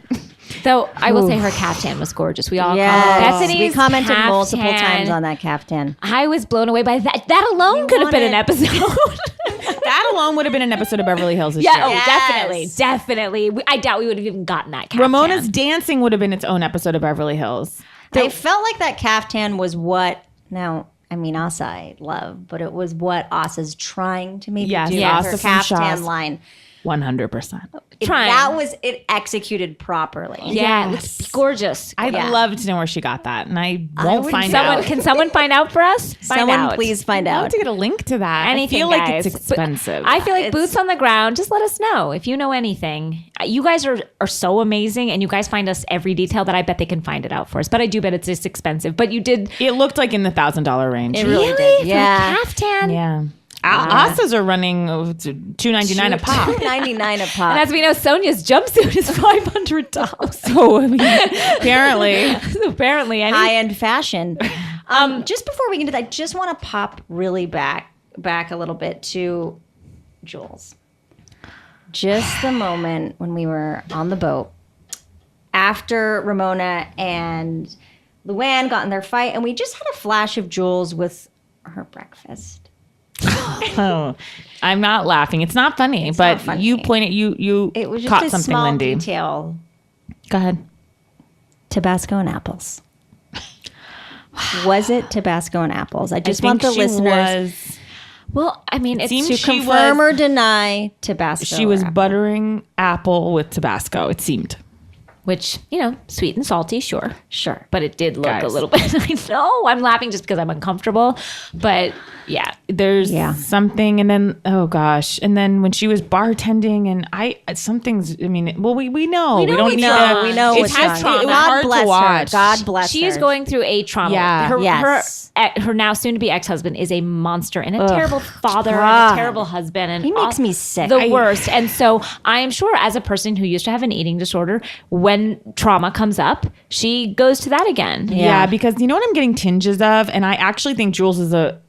Speaker 1: Though I will say her caftan was gorgeous. We all
Speaker 3: we commented multiple times on that caftan.
Speaker 1: I was blown away by that. That alone could have been an episode.
Speaker 2: That alone would have been an episode of Beverly Hills.
Speaker 1: Definitely. I doubt we would have even gotten that caftan.
Speaker 2: Ramona's dancing would have been its own episode of Beverly Hills.
Speaker 3: I felt like that caftan was what now. I mean, Asa I love, but it was what Asa's trying to maybe do with her caftan line.
Speaker 2: 100%.
Speaker 3: That was it executed properly.
Speaker 1: Yeah, it's gorgeous.
Speaker 2: I'd love to know where she got that, and I won't find out.
Speaker 1: Can someone find out for us?
Speaker 3: Someone please find out.
Speaker 2: I want to get a link to that.
Speaker 1: Anything,
Speaker 2: I feel like
Speaker 1: guys.
Speaker 2: it's expensive.
Speaker 1: I feel like boots on the ground. Just let us know if you know anything. You guys are so amazing, and you guys find us every detail that I bet they can find it out for us. But I do bet it's just expensive. But you did.
Speaker 2: It looked like in the $1,000 range.
Speaker 1: It really did.
Speaker 3: Yeah.
Speaker 1: For a caftan.
Speaker 2: Yeah. Asa's are running to $2.99 a pop.
Speaker 3: $2.99 a pop.
Speaker 1: And as we know, Sonja's jumpsuit is $500.
Speaker 2: So apparently,
Speaker 3: high-end fashion. Just before we get into that, I just want to pop really back a little bit to Jules. Just the moment when we were on the boat after Ramona and Luann got in their fight, and we just had a flash of Jules with her breakfast.
Speaker 2: Oh, I'm not laughing. It's not funny, but you pointed you
Speaker 3: it was just
Speaker 2: caught
Speaker 3: a
Speaker 2: something,
Speaker 3: small
Speaker 2: Lindy.
Speaker 3: detail.
Speaker 2: Go ahead.
Speaker 3: Tabasco and apples. Was it Tabasco and apples? I just want the
Speaker 2: she
Speaker 3: listeners.
Speaker 1: Well, I mean, it's
Speaker 3: to confirm or deny Tabasco.
Speaker 2: She was buttering apple with Tabasco, it seemed.
Speaker 1: Which, sweet and salty, sure. But it did look
Speaker 2: Guys.
Speaker 1: a little bit. I know. I'm laughing just because I'm uncomfortable. But yeah.
Speaker 2: There's something. And then, oh gosh. And then when she was bartending and we know. We don't need to.
Speaker 3: We know
Speaker 2: it's
Speaker 3: what's
Speaker 2: hard
Speaker 3: wrong.
Speaker 2: God bless
Speaker 3: her.
Speaker 2: watch.
Speaker 3: God bless
Speaker 1: She
Speaker 3: her.
Speaker 1: is going through a trauma.
Speaker 2: Yeah.
Speaker 1: Her now soon-to-be ex-husband is a monster and a terrible father and a terrible husband. And
Speaker 3: he makes me sick.
Speaker 1: The worst. And so I am sure as a person who used to have an eating disorder, when trauma comes up, she goes to that again.
Speaker 2: Yeah, because you know what I'm getting tinges of? And I actually think Jules is a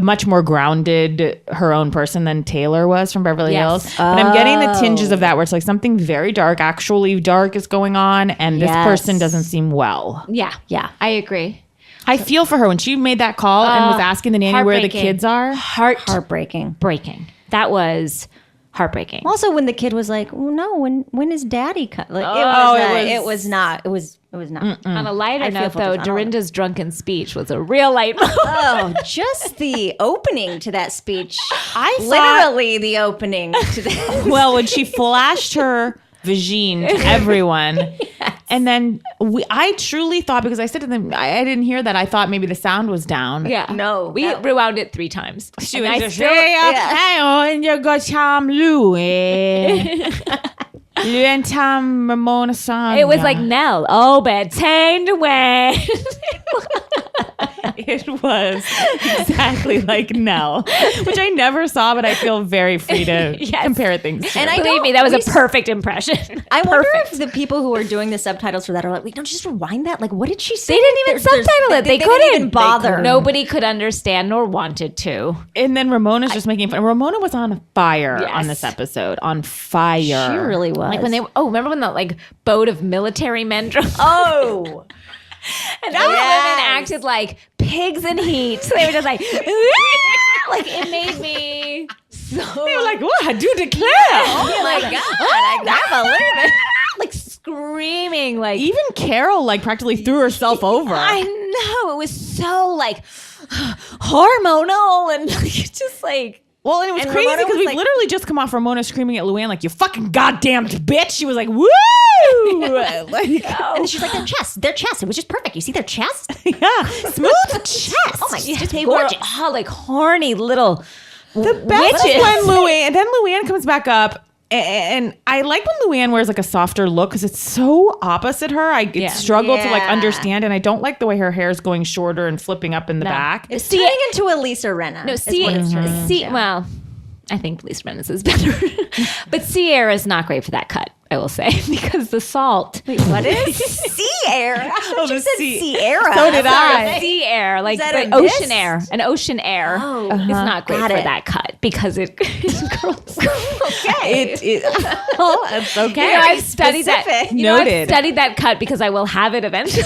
Speaker 2: much more grounded, her own person than Taylor was from Beverly Hills. But I'm getting the tinges of that where it's like something very dark, actually dark is going on, and this person doesn't seem well.
Speaker 1: Yeah. I agree.
Speaker 2: I feel for her when she made that call and was asking the nanny where the
Speaker 1: heartbreaking.
Speaker 2: kids are.
Speaker 3: Heartbreaking.
Speaker 1: That was heartbreaking.
Speaker 3: Also, when the kid was like, "Oh no, when is Daddy come?" Like, it was not.
Speaker 1: On a lighter
Speaker 3: I feel
Speaker 1: note,
Speaker 3: for
Speaker 1: though,
Speaker 3: this.
Speaker 1: Dorinda's drunken speech was a real light moment.
Speaker 3: Oh, just the opening to that speech. The opening to that.
Speaker 2: Well, when she flashed her vagine to everyone. And then I truly thought, because I said to them, I didn't hear that. I thought maybe the sound was down.
Speaker 1: Yeah.
Speaker 3: No.
Speaker 1: We rewound it 3 times.
Speaker 2: She was just, and you got Tom Louie. You and Tom Ramona Sonja.
Speaker 1: It was like Nell. Oh, bed tamed away.
Speaker 2: It was exactly like Nell, which I never saw, but I feel very free to compare things to.
Speaker 3: And
Speaker 1: Believe me, that was a perfect impression.
Speaker 3: I wonder if the people who are doing the subtitles for that are like, wait, don't you just rewind that? Like, what did she say?
Speaker 1: They didn't even subtitle it. They couldn't
Speaker 3: didn't even bother.
Speaker 1: Nobody could understand nor wanted to.
Speaker 2: And then Ramona's just making fun. Ramona was on fire on this episode. On fire.
Speaker 3: She really was.
Speaker 1: Like when remember when the boat of military men drove?
Speaker 3: Oh.
Speaker 1: And those women acted like pigs in heat. They were just like, like it made me so.
Speaker 2: They were like, "What? I do declare!"
Speaker 3: Oh my god! I can't believe it.
Speaker 1: Like screaming, like
Speaker 2: even Carol practically threw herself over.
Speaker 1: I know, it was so hormonal and just like.
Speaker 2: Well, and it was crazy
Speaker 3: Ramona
Speaker 2: because
Speaker 3: was
Speaker 2: we've literally just come off Ramona screaming at Luann like, "You fucking goddamn bitch!" She was like, "Woo!"
Speaker 3: And she's like, their chest. It was just perfect. You see their chest?
Speaker 2: Yeah, smooth chest.
Speaker 3: Oh my god,
Speaker 1: They were like horny little
Speaker 2: The best is when Luann comes back up And I like when Luann wears like a softer look because it's so opposite her. I struggle to like understand, and I don't like the way her hair is going shorter and flipping up in the back.
Speaker 3: It's turning into Elisa Renna.
Speaker 1: No, well, I think Lisa Renna's is better. But Sierra's not great for that cut, I will say, because the salt.
Speaker 3: Wait, what is Sierra?
Speaker 2: Oh,
Speaker 3: You
Speaker 2: the
Speaker 3: said
Speaker 2: sea-
Speaker 3: Sierra.
Speaker 2: So did I.
Speaker 1: Sea air, like
Speaker 3: that
Speaker 1: the
Speaker 3: a
Speaker 1: ocean
Speaker 3: mist?
Speaker 1: air. An ocean air is not great
Speaker 3: Got
Speaker 1: for
Speaker 3: it.
Speaker 1: that cut because it curls.
Speaker 3: Okay.
Speaker 2: Oh, that's okay.
Speaker 1: You know, I've studied that.
Speaker 3: Specific.
Speaker 1: You know, I've
Speaker 2: Noted.
Speaker 1: studied that cut because I will have it eventually.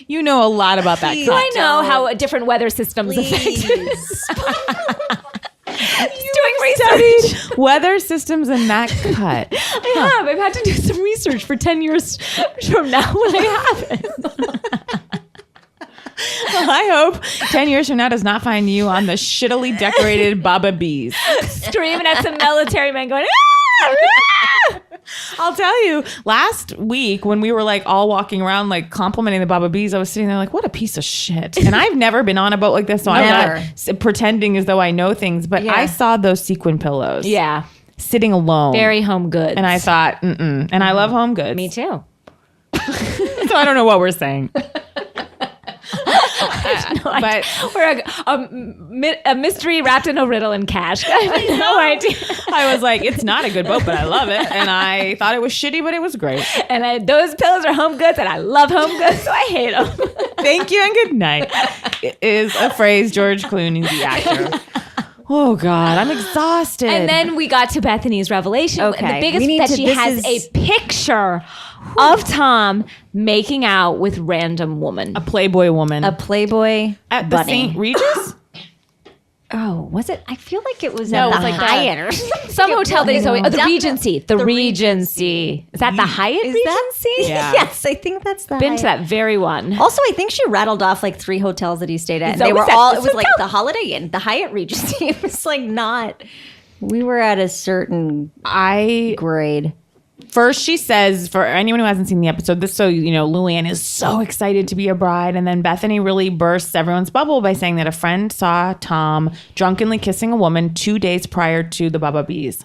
Speaker 2: You know a lot about that
Speaker 3: Please.
Speaker 2: cut.
Speaker 1: I know how different weather systems affect it.
Speaker 3: Please.
Speaker 1: Doing research.
Speaker 2: Weather systems in that cut.
Speaker 1: I have. I've had to do some research for 10 years from now when I have it.
Speaker 2: Well, I hope 10 years from now does not find you on the shittily decorated Baba Bees.
Speaker 1: Screaming at some military men going,
Speaker 2: I'll tell you, last week when we were like all walking around like complimenting the Baba Bees, I was sitting there like, what a piece of shit. And I've never been on a boat like this, so I'm
Speaker 3: Never.
Speaker 2: not pretending as though I know things. But I saw those sequin pillows.
Speaker 1: Yeah.
Speaker 2: Sitting alone.
Speaker 1: Very home goods.
Speaker 2: And I thought, mm-mm. And I love home goods.
Speaker 1: Me too.
Speaker 2: So I don't know what we're saying. But
Speaker 1: We're a mystery wrapped in a riddle and cash. I have no idea.
Speaker 2: I was like, it's not a good boat, but I love it. And I thought it was shitty, but it was great.
Speaker 1: And those pillows are home goods, and I love home goods, so I hate them.
Speaker 2: Thank you and good night is a phrase George Clooney, the actor. Oh, God, I'm exhausted.
Speaker 1: And then we got to Bethany's revelation.
Speaker 3: Okay,
Speaker 1: The biggest
Speaker 3: we need
Speaker 1: that
Speaker 3: to-
Speaker 1: she
Speaker 3: this
Speaker 1: has
Speaker 3: is-
Speaker 1: a picture of Tom making out with random woman.
Speaker 2: a Playboy woman.
Speaker 3: A Playboy
Speaker 2: At the
Speaker 3: bunny.
Speaker 2: St. Regis?
Speaker 3: Oh, was it? I feel like it was
Speaker 1: No,
Speaker 3: at
Speaker 1: it
Speaker 3: the
Speaker 1: was like
Speaker 3: Hyatt
Speaker 1: that.
Speaker 3: or something.
Speaker 1: Some hotel that is always, the
Speaker 3: Definitely.
Speaker 1: Regency. The Regency. Is that the Hyatt
Speaker 3: Is that
Speaker 1: Regency?
Speaker 2: Yeah.
Speaker 3: Yes, I think that's the
Speaker 1: Been to
Speaker 3: Hyatt.
Speaker 1: that very one.
Speaker 3: Also, I think she rattled off like 3 hotels that he stayed at.
Speaker 1: It's
Speaker 3: And they were
Speaker 1: always at
Speaker 3: all,
Speaker 1: this
Speaker 3: it was like
Speaker 1: hotel.
Speaker 3: the Holiday Inn, the Hyatt Regency. It was like not, we were at a certain grade.
Speaker 2: First, she says, for anyone who hasn't seen the episode, this so you know, Luann is so excited to be a bride, and then Bethany really bursts everyone's bubble by saying that a friend saw Tom drunkenly kissing a woman 2 days prior to the Baba Bees.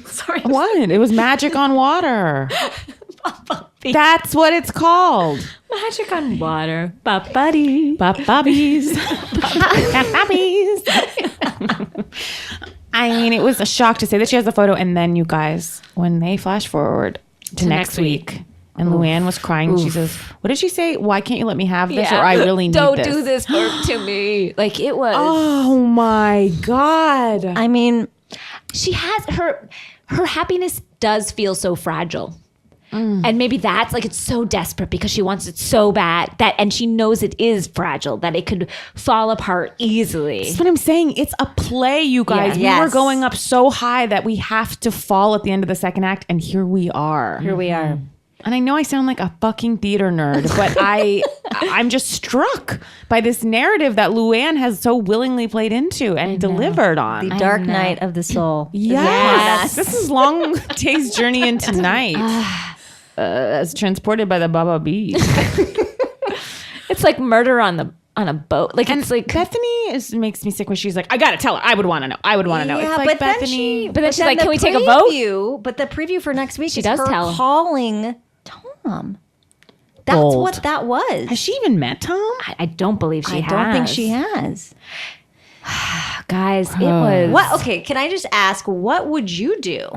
Speaker 1: Sorry.
Speaker 2: What? It was magic on water. That's what it's called.
Speaker 1: Magic on water. Ba-buddy.
Speaker 2: Baba Bees. Baba Bees. I mean, it was a shock to say that she has the photo, and then you guys, when they flash forward to next week, and Luann was crying, she says, "What did she say? Why can't you let me have this? Or I really need
Speaker 1: Don't
Speaker 2: this."
Speaker 1: do this to me. Like it was.
Speaker 2: Oh my God!
Speaker 3: I mean,
Speaker 1: She has her happiness does feel so fragile. And maybe that's like it's so desperate because she wants it so bad and she knows it is fragile, that it could fall apart easily.
Speaker 2: That's what I'm saying. It's a play, you guys.
Speaker 3: Yeah.
Speaker 2: We were
Speaker 3: Yes.
Speaker 2: going up so high that we have to fall at the end of the second act, and here we are.
Speaker 1: Here we are.
Speaker 2: And I know I sound like a fucking theater nerd, but I'm just struck by this narrative that Luann has so willingly played into and delivered on.
Speaker 3: the dark night of the soul.
Speaker 2: Yes. This is Long Day's Journey into Night. As transported by the Baba Bees.
Speaker 1: It's like murder on a boat. Like it's like
Speaker 2: Bethany makes me sick when she's like, I gotta tell her. I would want to know. I would want to know.
Speaker 3: Yeah,
Speaker 2: It's like
Speaker 3: but
Speaker 2: Bethany.
Speaker 3: then
Speaker 1: But then she's like,
Speaker 3: the
Speaker 1: "Can we take a vote?"
Speaker 3: preview- But the preview for next week is
Speaker 1: does
Speaker 3: her
Speaker 1: tell.
Speaker 3: calling Tom. That's
Speaker 2: Bold.
Speaker 3: what that was.
Speaker 2: Has she even met Tom?
Speaker 1: I don't believe she
Speaker 3: I
Speaker 1: has.
Speaker 3: don't think she has.
Speaker 1: Guys, it was
Speaker 3: What? Okay, can I just ask, what would you do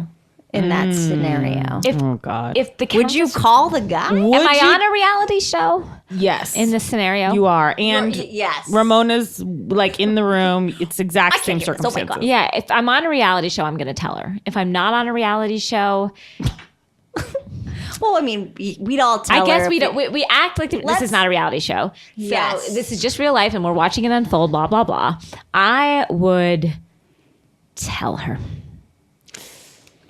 Speaker 3: in that scenario?
Speaker 2: Oh God.
Speaker 1: If the
Speaker 3: Would you
Speaker 1: Countess-
Speaker 3: call the guy?
Speaker 2: Would
Speaker 1: Am I
Speaker 2: you-
Speaker 1: on a reality show
Speaker 2: Yes.
Speaker 1: in this scenario?
Speaker 2: You are. And
Speaker 3: Yes.
Speaker 2: Ramona's like in the room. It's exact
Speaker 3: can't
Speaker 2: same
Speaker 3: hear this. Oh my
Speaker 2: circumstances.
Speaker 3: God.
Speaker 1: Yeah, if I'm on a reality show, I'm going to tell her. If I'm not on a reality show,
Speaker 3: Well, I mean, we'd all tell
Speaker 1: I guess
Speaker 3: her
Speaker 1: we
Speaker 3: if
Speaker 1: don't. We act like this
Speaker 3: Let's-
Speaker 1: is not a reality show. So
Speaker 3: Yes.
Speaker 1: this is just real life, and we're watching it unfold. Blah blah blah. I would tell her.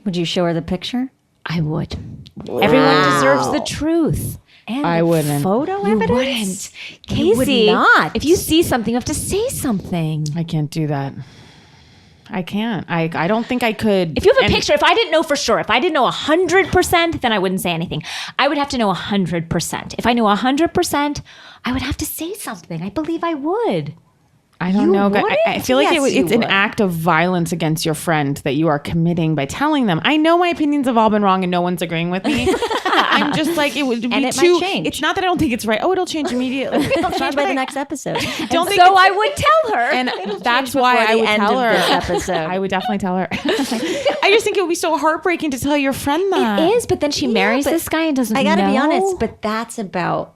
Speaker 3: Would you show her the picture?
Speaker 1: I would. Everyone deserves the truth.
Speaker 3: And
Speaker 2: I
Speaker 3: the
Speaker 2: wouldn't.
Speaker 3: Photo
Speaker 1: You
Speaker 3: evidence?
Speaker 1: wouldn't,
Speaker 3: You would
Speaker 1: Casey.
Speaker 3: not.
Speaker 1: If you see something, you have to say something.
Speaker 2: I can't do that. I can't. I don't think I could.
Speaker 1: If you have a
Speaker 2: And-
Speaker 1: picture, if I didn't know for sure, if I didn't know 100%, then I wouldn't say anything. I would have to know 100%. If I knew 100%, I would have to say something. I believe I would.
Speaker 2: I don't
Speaker 3: You
Speaker 2: know. But
Speaker 3: wouldn't?
Speaker 2: I feel like
Speaker 3: Yes, you
Speaker 2: it's an
Speaker 3: would.
Speaker 2: act of violence against your friend that you are committing by telling them. I know my opinions have all been wrong and no one's agreeing with me. I'm just like, it would be
Speaker 3: And it
Speaker 2: too.
Speaker 3: might change.
Speaker 2: It's not that I don't think it's right. Oh, it'll change immediately.
Speaker 3: It'll change by the next episode.
Speaker 2: Don't think
Speaker 1: So I would tell her.
Speaker 2: and that's why I would
Speaker 3: end
Speaker 2: tell
Speaker 3: of
Speaker 2: her.
Speaker 3: this episode.
Speaker 2: I would definitely tell her. I just think it would be so heartbreaking to tell your friend that.
Speaker 1: It is, but then she marries
Speaker 3: but
Speaker 1: this guy and doesn't
Speaker 3: I gotta be
Speaker 1: know.
Speaker 3: honest, but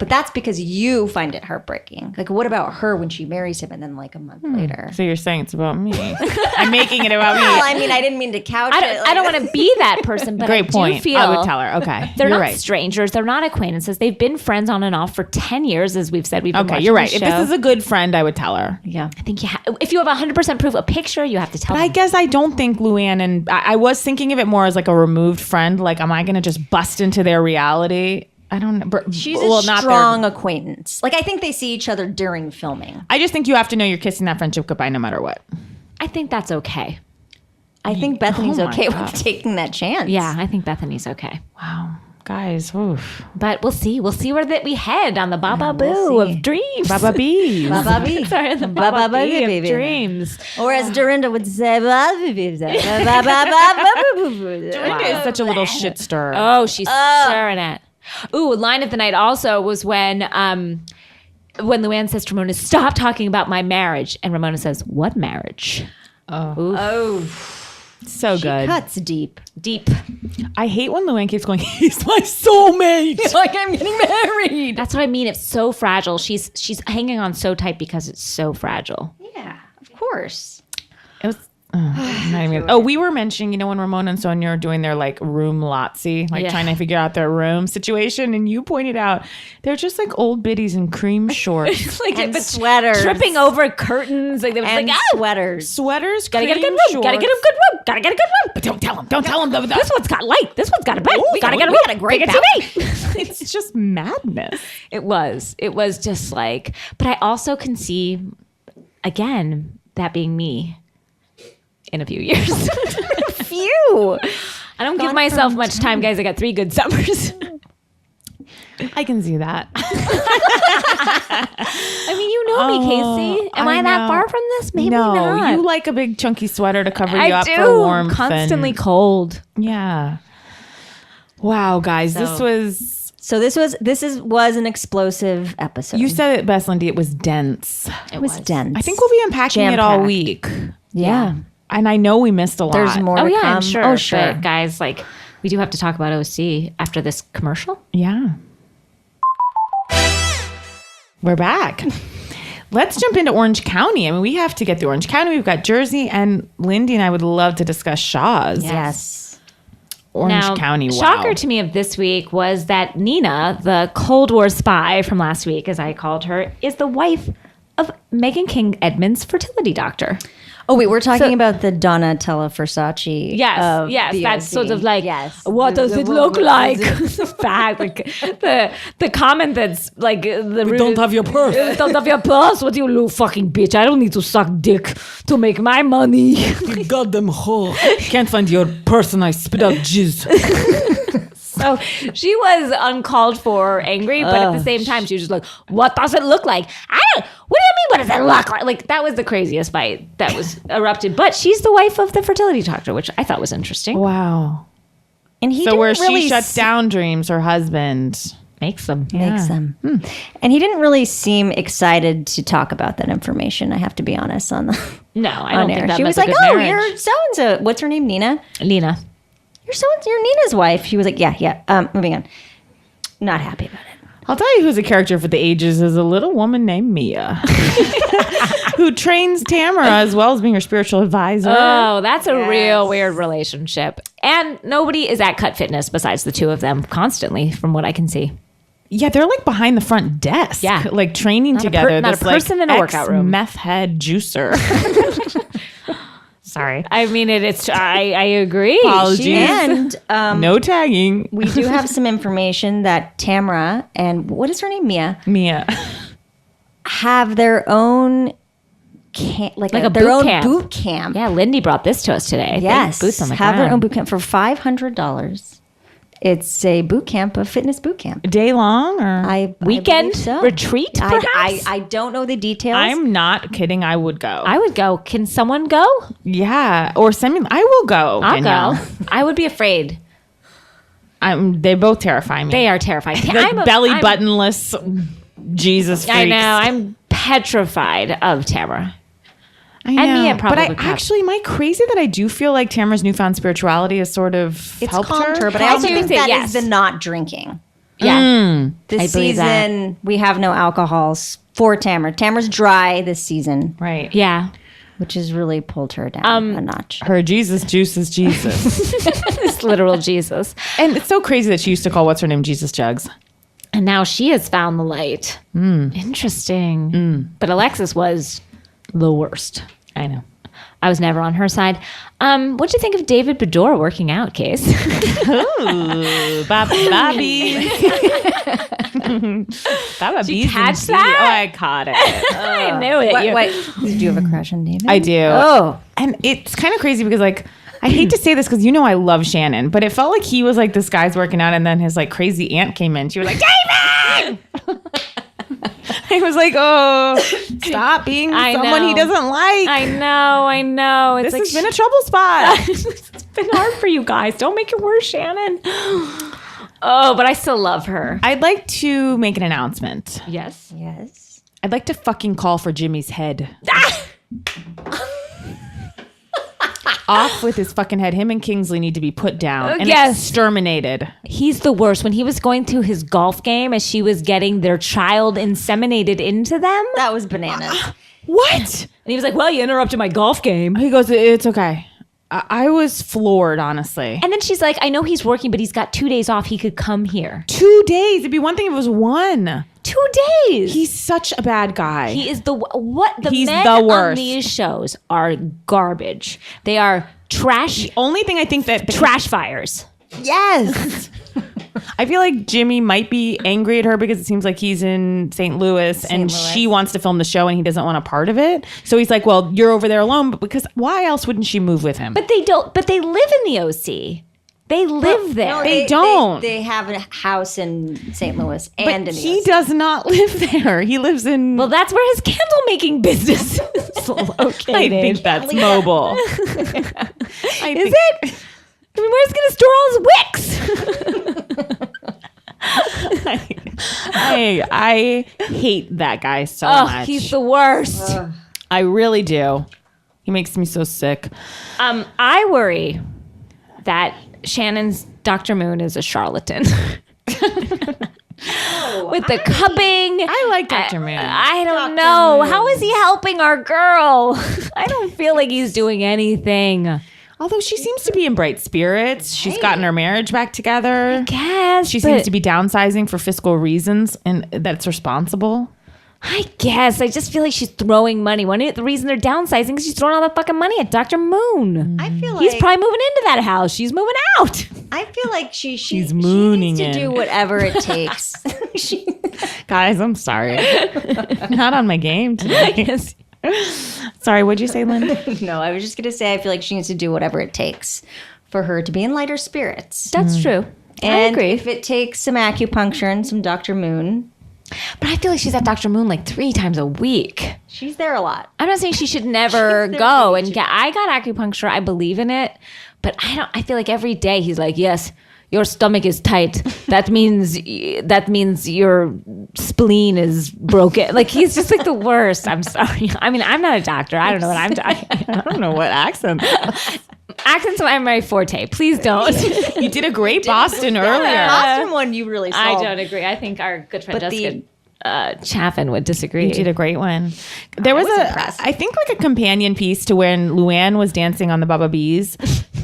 Speaker 3: that's because you find it heartbreaking. Like, what about her when she marries him and then like a month later?
Speaker 2: So you're saying it's about me. I'm making it about me.
Speaker 3: Well, I mean, I didn't mean to couch
Speaker 1: I
Speaker 3: it.
Speaker 1: don't, I don't want to be that person, but
Speaker 2: Great
Speaker 1: I
Speaker 2: point.
Speaker 1: do feel
Speaker 2: I would tell her. Okay.
Speaker 1: They're
Speaker 2: You're
Speaker 1: not
Speaker 2: right.
Speaker 1: strangers. They're not acquaintances. They've been friends on and off for 10 years, as we've said. We've been
Speaker 2: Okay,
Speaker 1: watching
Speaker 2: you're
Speaker 1: the
Speaker 2: right. If
Speaker 1: show.
Speaker 2: this is a good friend, I would tell her.
Speaker 3: Yeah.
Speaker 1: I think if you have 100% proof, a picture, you have to tell
Speaker 2: But I
Speaker 1: them.
Speaker 2: guess I don't think Luann and I was thinking of it more as like a removed friend. Like, am I going to just bust into their reality? I don't know.
Speaker 3: She's
Speaker 2: Well,
Speaker 3: a
Speaker 2: not
Speaker 3: strong
Speaker 2: their-
Speaker 3: acquaintance. Like, I think they see each other during filming.
Speaker 2: I just think you have to know you're kissing that friendship goodbye no matter what.
Speaker 1: I think that's okay.
Speaker 3: I think Bethany's
Speaker 2: Oh my
Speaker 3: okay
Speaker 2: God.
Speaker 3: with taking that chance.
Speaker 1: Yeah, I think Bethany's okay.
Speaker 2: Wow. Guys, oof.
Speaker 1: But we'll see. We'll see where we head on the Baba
Speaker 3: we'll
Speaker 1: Boo
Speaker 3: see.
Speaker 1: of dreams.
Speaker 2: Baba bees.
Speaker 3: Baba bee.
Speaker 1: Sorry, the
Speaker 3: Baba
Speaker 1: Baba Bee
Speaker 3: bee,
Speaker 1: of
Speaker 3: baby.
Speaker 1: dreams.
Speaker 3: Or as Dorinda would say,
Speaker 2: Dorinda is such a little shit stirrer.
Speaker 1: Oh, she's stirring it. Ooh, line of the night also was when Luann says to Ramona, "Stop talking about my marriage," and Ramona says, "What marriage?"
Speaker 3: oh,
Speaker 2: So good.
Speaker 3: cuts deep.
Speaker 1: Deep.
Speaker 2: I hate when Luann keeps going, he's my soulmate.
Speaker 3: Like, I'm getting married.
Speaker 1: That's what I mean. It's so fragile. She's hanging on so tight because it's so fragile.
Speaker 3: Yeah, of course.
Speaker 2: It was. Not even, we were mentioning, when Ramona and Sonja are doing their like room lotsy, like
Speaker 1: Yeah.
Speaker 2: trying to figure out their room situation, and you pointed out they're just like old biddies in cream shorts,
Speaker 1: Like
Speaker 3: And
Speaker 1: but
Speaker 3: sweaters.
Speaker 1: tripping over curtains. Like they was
Speaker 3: And
Speaker 1: like, "Oh,
Speaker 3: sweaters.
Speaker 2: sweaters.
Speaker 1: gotta get a good
Speaker 2: cream
Speaker 1: room. Gotta get a
Speaker 2: shorts.
Speaker 1: good room. Gotta get a good room."
Speaker 2: But don't tell them. Don't tell them.
Speaker 1: This one's got light. This one's got a bed. We gotta get a
Speaker 3: we
Speaker 1: room.
Speaker 3: got a great
Speaker 1: Big TV.
Speaker 2: It's just madness.
Speaker 1: It was just like, but I also can see, again, that being me in a few years.
Speaker 3: Phew.
Speaker 1: I don't give myself much time, guys. I got 3 good summers.
Speaker 2: I can see that.
Speaker 1: I mean, you know me, Casey. Am I that
Speaker 2: know.
Speaker 1: far from this? Maybe
Speaker 2: no,
Speaker 1: not.
Speaker 2: you like a big chunky sweater to cover
Speaker 1: I
Speaker 2: you up
Speaker 1: do.
Speaker 2: for warmth.
Speaker 1: Constantly
Speaker 2: and-
Speaker 1: cold.
Speaker 2: Yeah. Wow, guys, this was.
Speaker 3: So this was an explosive episode.
Speaker 2: You said it best, Lindy. It was dense.
Speaker 3: it was dense.
Speaker 2: I think we'll be unpacking it all
Speaker 3: Jam-packed.
Speaker 2: week.
Speaker 3: Yeah.
Speaker 2: And I know we missed a lot.
Speaker 3: There's more
Speaker 1: Oh
Speaker 3: to
Speaker 1: yeah,
Speaker 3: come.
Speaker 1: I'm sure.
Speaker 3: Oh sure.
Speaker 1: But guys, like, we do have to talk about OC after this commercial.
Speaker 2: Yeah. We're back. Let's jump into Orange County. I mean, we have to get to Orange County. We've got Jersey, and Lindy and I would love to discuss Shahs.
Speaker 3: Yes.
Speaker 2: Orange County. Wow.
Speaker 1: Shocker to me of this week was that Nina, the Cold War spy from last week, as I called her, is the wife of Meghan King Edmonds' fertility doctor.
Speaker 3: Oh wait, we're talking
Speaker 1: So-
Speaker 3: about the Donatella Versace.
Speaker 1: Yes,
Speaker 3: of
Speaker 1: yes,
Speaker 3: the
Speaker 1: that's
Speaker 3: OC.
Speaker 1: sort of like,
Speaker 3: yes.
Speaker 1: what does it look like? The fact, like, the comment that's like,
Speaker 2: don't have your purse.
Speaker 1: Don't have your purse. What do you look, fucking bitch? I don't need to suck dick to make my money.
Speaker 2: You goddamn whore. Can't find your purse and I spit out jizz.
Speaker 1: So she was uncalled for angry, but at the same time, she was just like, what does it look like? What do you mean, what does it look like? Like, that was the craziest fight that was erupted. But she's the wife of the fertility doctor, which I thought was interesting.
Speaker 2: Wow.
Speaker 3: And he
Speaker 2: So
Speaker 3: didn't
Speaker 2: where
Speaker 3: really
Speaker 2: she shuts down dreams, her husband.
Speaker 1: Makes them.
Speaker 3: makes them. And he didn't really seem excited to talk about that information. I have to be honest on the
Speaker 1: No, I
Speaker 3: on
Speaker 1: don't
Speaker 3: air.
Speaker 1: think that
Speaker 3: She
Speaker 1: was
Speaker 3: was
Speaker 1: a
Speaker 3: like,
Speaker 1: good
Speaker 3: "Oh,
Speaker 1: marriage.
Speaker 3: you're so and so. What's her name? Nina.
Speaker 1: Lena.
Speaker 3: You're Nina's wife." She was like, "Yeah." Moving on. Not happy about it.
Speaker 2: I'll tell you who's a character for the ages is a little woman named Mia, who trains Tamara as well as being her spiritual advisor.
Speaker 1: Oh, that's a real weird relationship. And nobody is at Cut Fitness besides the two of them constantly, from what I can see.
Speaker 2: Yeah, they're like behind the front desk.
Speaker 1: Yeah.
Speaker 2: Like training
Speaker 1: Not a
Speaker 2: together.
Speaker 1: not a
Speaker 2: this, like,
Speaker 1: person in a workout room.
Speaker 2: Meth head juicer.
Speaker 1: Sorry. I mean, I agree.
Speaker 2: Apologies.
Speaker 1: She is-
Speaker 3: And
Speaker 2: No tagging.
Speaker 3: we do have some information that Tamara and what is her name, Mia,
Speaker 2: Mia.
Speaker 3: have their own
Speaker 1: a
Speaker 3: their
Speaker 1: boot
Speaker 3: own
Speaker 1: camp.
Speaker 3: boot camp.
Speaker 1: Yeah, Lindy brought this to us today. I think.
Speaker 3: Yes,
Speaker 1: Boots on the
Speaker 3: have their
Speaker 1: ground.
Speaker 3: own boot camp for $500. It's a boot camp, a fitness boot camp.
Speaker 2: Day long or
Speaker 3: I
Speaker 1: Weekend
Speaker 3: believe so.
Speaker 1: retreat, perhaps?
Speaker 3: I don't know the details.
Speaker 2: I'm not kidding. I would go.
Speaker 1: I would go. Can someone go?
Speaker 2: Yeah, or send me. I will go.
Speaker 1: I'll
Speaker 2: Danielle.
Speaker 1: go. I would be afraid.
Speaker 2: They both terrify me.
Speaker 1: They are terrifying.
Speaker 2: The belly buttonless Jesus freaks.
Speaker 1: I know. I'm petrified of Tamara.
Speaker 2: I know.
Speaker 1: And me, it probably
Speaker 2: but
Speaker 1: could.
Speaker 2: actually, am I crazy that I do feel like Tamara's newfound spirituality has sort of
Speaker 3: it's
Speaker 2: helped
Speaker 3: calmed
Speaker 2: her?
Speaker 3: but I also
Speaker 1: do
Speaker 3: think
Speaker 1: think
Speaker 3: that
Speaker 1: yes.
Speaker 3: is the not drinking.
Speaker 1: Yeah.
Speaker 3: This
Speaker 1: I believe that.
Speaker 3: season, we have no alcohols for Tamara. Tamara's dry this season,
Speaker 2: Right.
Speaker 1: Yeah.
Speaker 3: which has really pulled her down a notch.
Speaker 2: Her Jesus juice is Jesus.
Speaker 1: It's literal Jesus.
Speaker 2: And it's so crazy that she used to call what's her name Jesus Jugs.
Speaker 1: And now she has found the light. Interesting. But Alexis was the worst.
Speaker 2: I know.
Speaker 1: I was never on her side. What'd you think of David Bedore working out, Case?
Speaker 2: Ooh, Bobby.
Speaker 1: Did you catch that?
Speaker 2: Oh, I caught it.
Speaker 1: I knew it.
Speaker 3: Did you have a crush on David?
Speaker 2: I do.
Speaker 1: Oh.
Speaker 2: And it's kind of crazy because like I hate to say this because you know I love Shannon, but it felt like he was like this guy's working out and then his like crazy aunt came in. She was like, David! I was like, oh, stop being someone he doesn't like.
Speaker 1: I know. It's
Speaker 2: This has been a trouble spot.
Speaker 1: it's been hard for you guys. Don't make it worse, Shannon. Oh, but I still love her.
Speaker 2: I'd like to make an announcement.
Speaker 1: Yes.
Speaker 3: Yes.
Speaker 2: I'd like to fucking call for Jimmy's head. Off with his fucking head. Him and Kingsley need to be put down and exterminated.
Speaker 1: He's the worst. When he was going to his golf game as she was getting their child inseminated into them.
Speaker 3: That was bananas.
Speaker 2: What?
Speaker 1: And he was like, well, you interrupted my golf game.
Speaker 2: He goes, it's okay. I was floored, honestly.
Speaker 1: And then she's like, I know he's working, but he's got 2 days off. He could come here.
Speaker 2: 2 days. It'd be one thing if it was one.
Speaker 1: 2 days.
Speaker 2: He's such a bad guy.
Speaker 1: He is the
Speaker 2: He's
Speaker 1: men
Speaker 2: the worst.
Speaker 1: on these shows are garbage. They are trash.
Speaker 2: Only thing I think that
Speaker 1: Trash fires.
Speaker 2: Yes. I feel like Jimmy might be angry at her because it seems like he's in St. Louis and she wants to film the show and he doesn't want a part of it. So he's like, well, you're over there alone. But because why else wouldn't she move with him?
Speaker 1: But they don't. But they live in the OC. They live there.
Speaker 3: No,
Speaker 2: They don't.
Speaker 3: They have a house in St. Louis
Speaker 2: but
Speaker 3: and in the
Speaker 2: he
Speaker 3: US.
Speaker 2: does not live there. He lives in.
Speaker 1: Well, that's where his candle making business is located.
Speaker 2: I think that's mobile.
Speaker 1: Is it? I mean, where's he going to store all his wicks?
Speaker 2: I hate that guy so
Speaker 1: Oh,
Speaker 2: much.
Speaker 1: he's the worst.
Speaker 2: I really do. He makes me so sick.
Speaker 1: I worry that Shannon's Dr. Moon is a charlatan. With the cupping.
Speaker 2: I like Dr. Moon.
Speaker 1: I don't know. How is he helping our girl? I don't feel like he's doing anything.
Speaker 2: Although she seems to be in bright spirits. She's gotten her marriage back together.
Speaker 1: Guess.
Speaker 2: She seems to be downsizing for fiscal reasons and that's responsible.
Speaker 1: I guess. I just feel like she's throwing money. The reason they're downsizing is she's throwing all that fucking money at Dr. Moon.
Speaker 3: I feel like
Speaker 1: He's probably moving into that house. She's moving out.
Speaker 3: I feel like she
Speaker 2: mooning
Speaker 3: needs to
Speaker 2: in.
Speaker 3: do whatever it takes.
Speaker 2: Guys, I'm sorry. Not on my game today. Sorry, what'd you say, Lynn?
Speaker 3: No, I was just gonna say I feel like she needs to do whatever it takes for her to be in lighter spirits.
Speaker 1: That's true.
Speaker 3: And
Speaker 1: I agree.
Speaker 3: if it takes some acupuncture and some Dr. Moon,
Speaker 1: But I feel like she's at Dr. Moon like 3 times a week.
Speaker 3: she's there a lot.
Speaker 1: I'm not saying she should never go and get. I got acupuncture. I believe in it, but I feel like every day he's like, yes, your stomach is tight. That means your spleen is broken. Like he's just like the worst. I'm sorry. I mean, I'm not a doctor. I don't know what I'm talking.
Speaker 2: I don't know what accent.
Speaker 1: Accents are my forte. Please don't.
Speaker 2: You did a great Boston earlier.
Speaker 3: Boston one you really saw.
Speaker 1: I don't agree. I think our good friend
Speaker 3: But
Speaker 1: Jessica Chaffin would disagree.
Speaker 2: You did a great one. There was
Speaker 3: impressed.
Speaker 2: I think like a companion piece to when Luann was dancing on the Baba Bees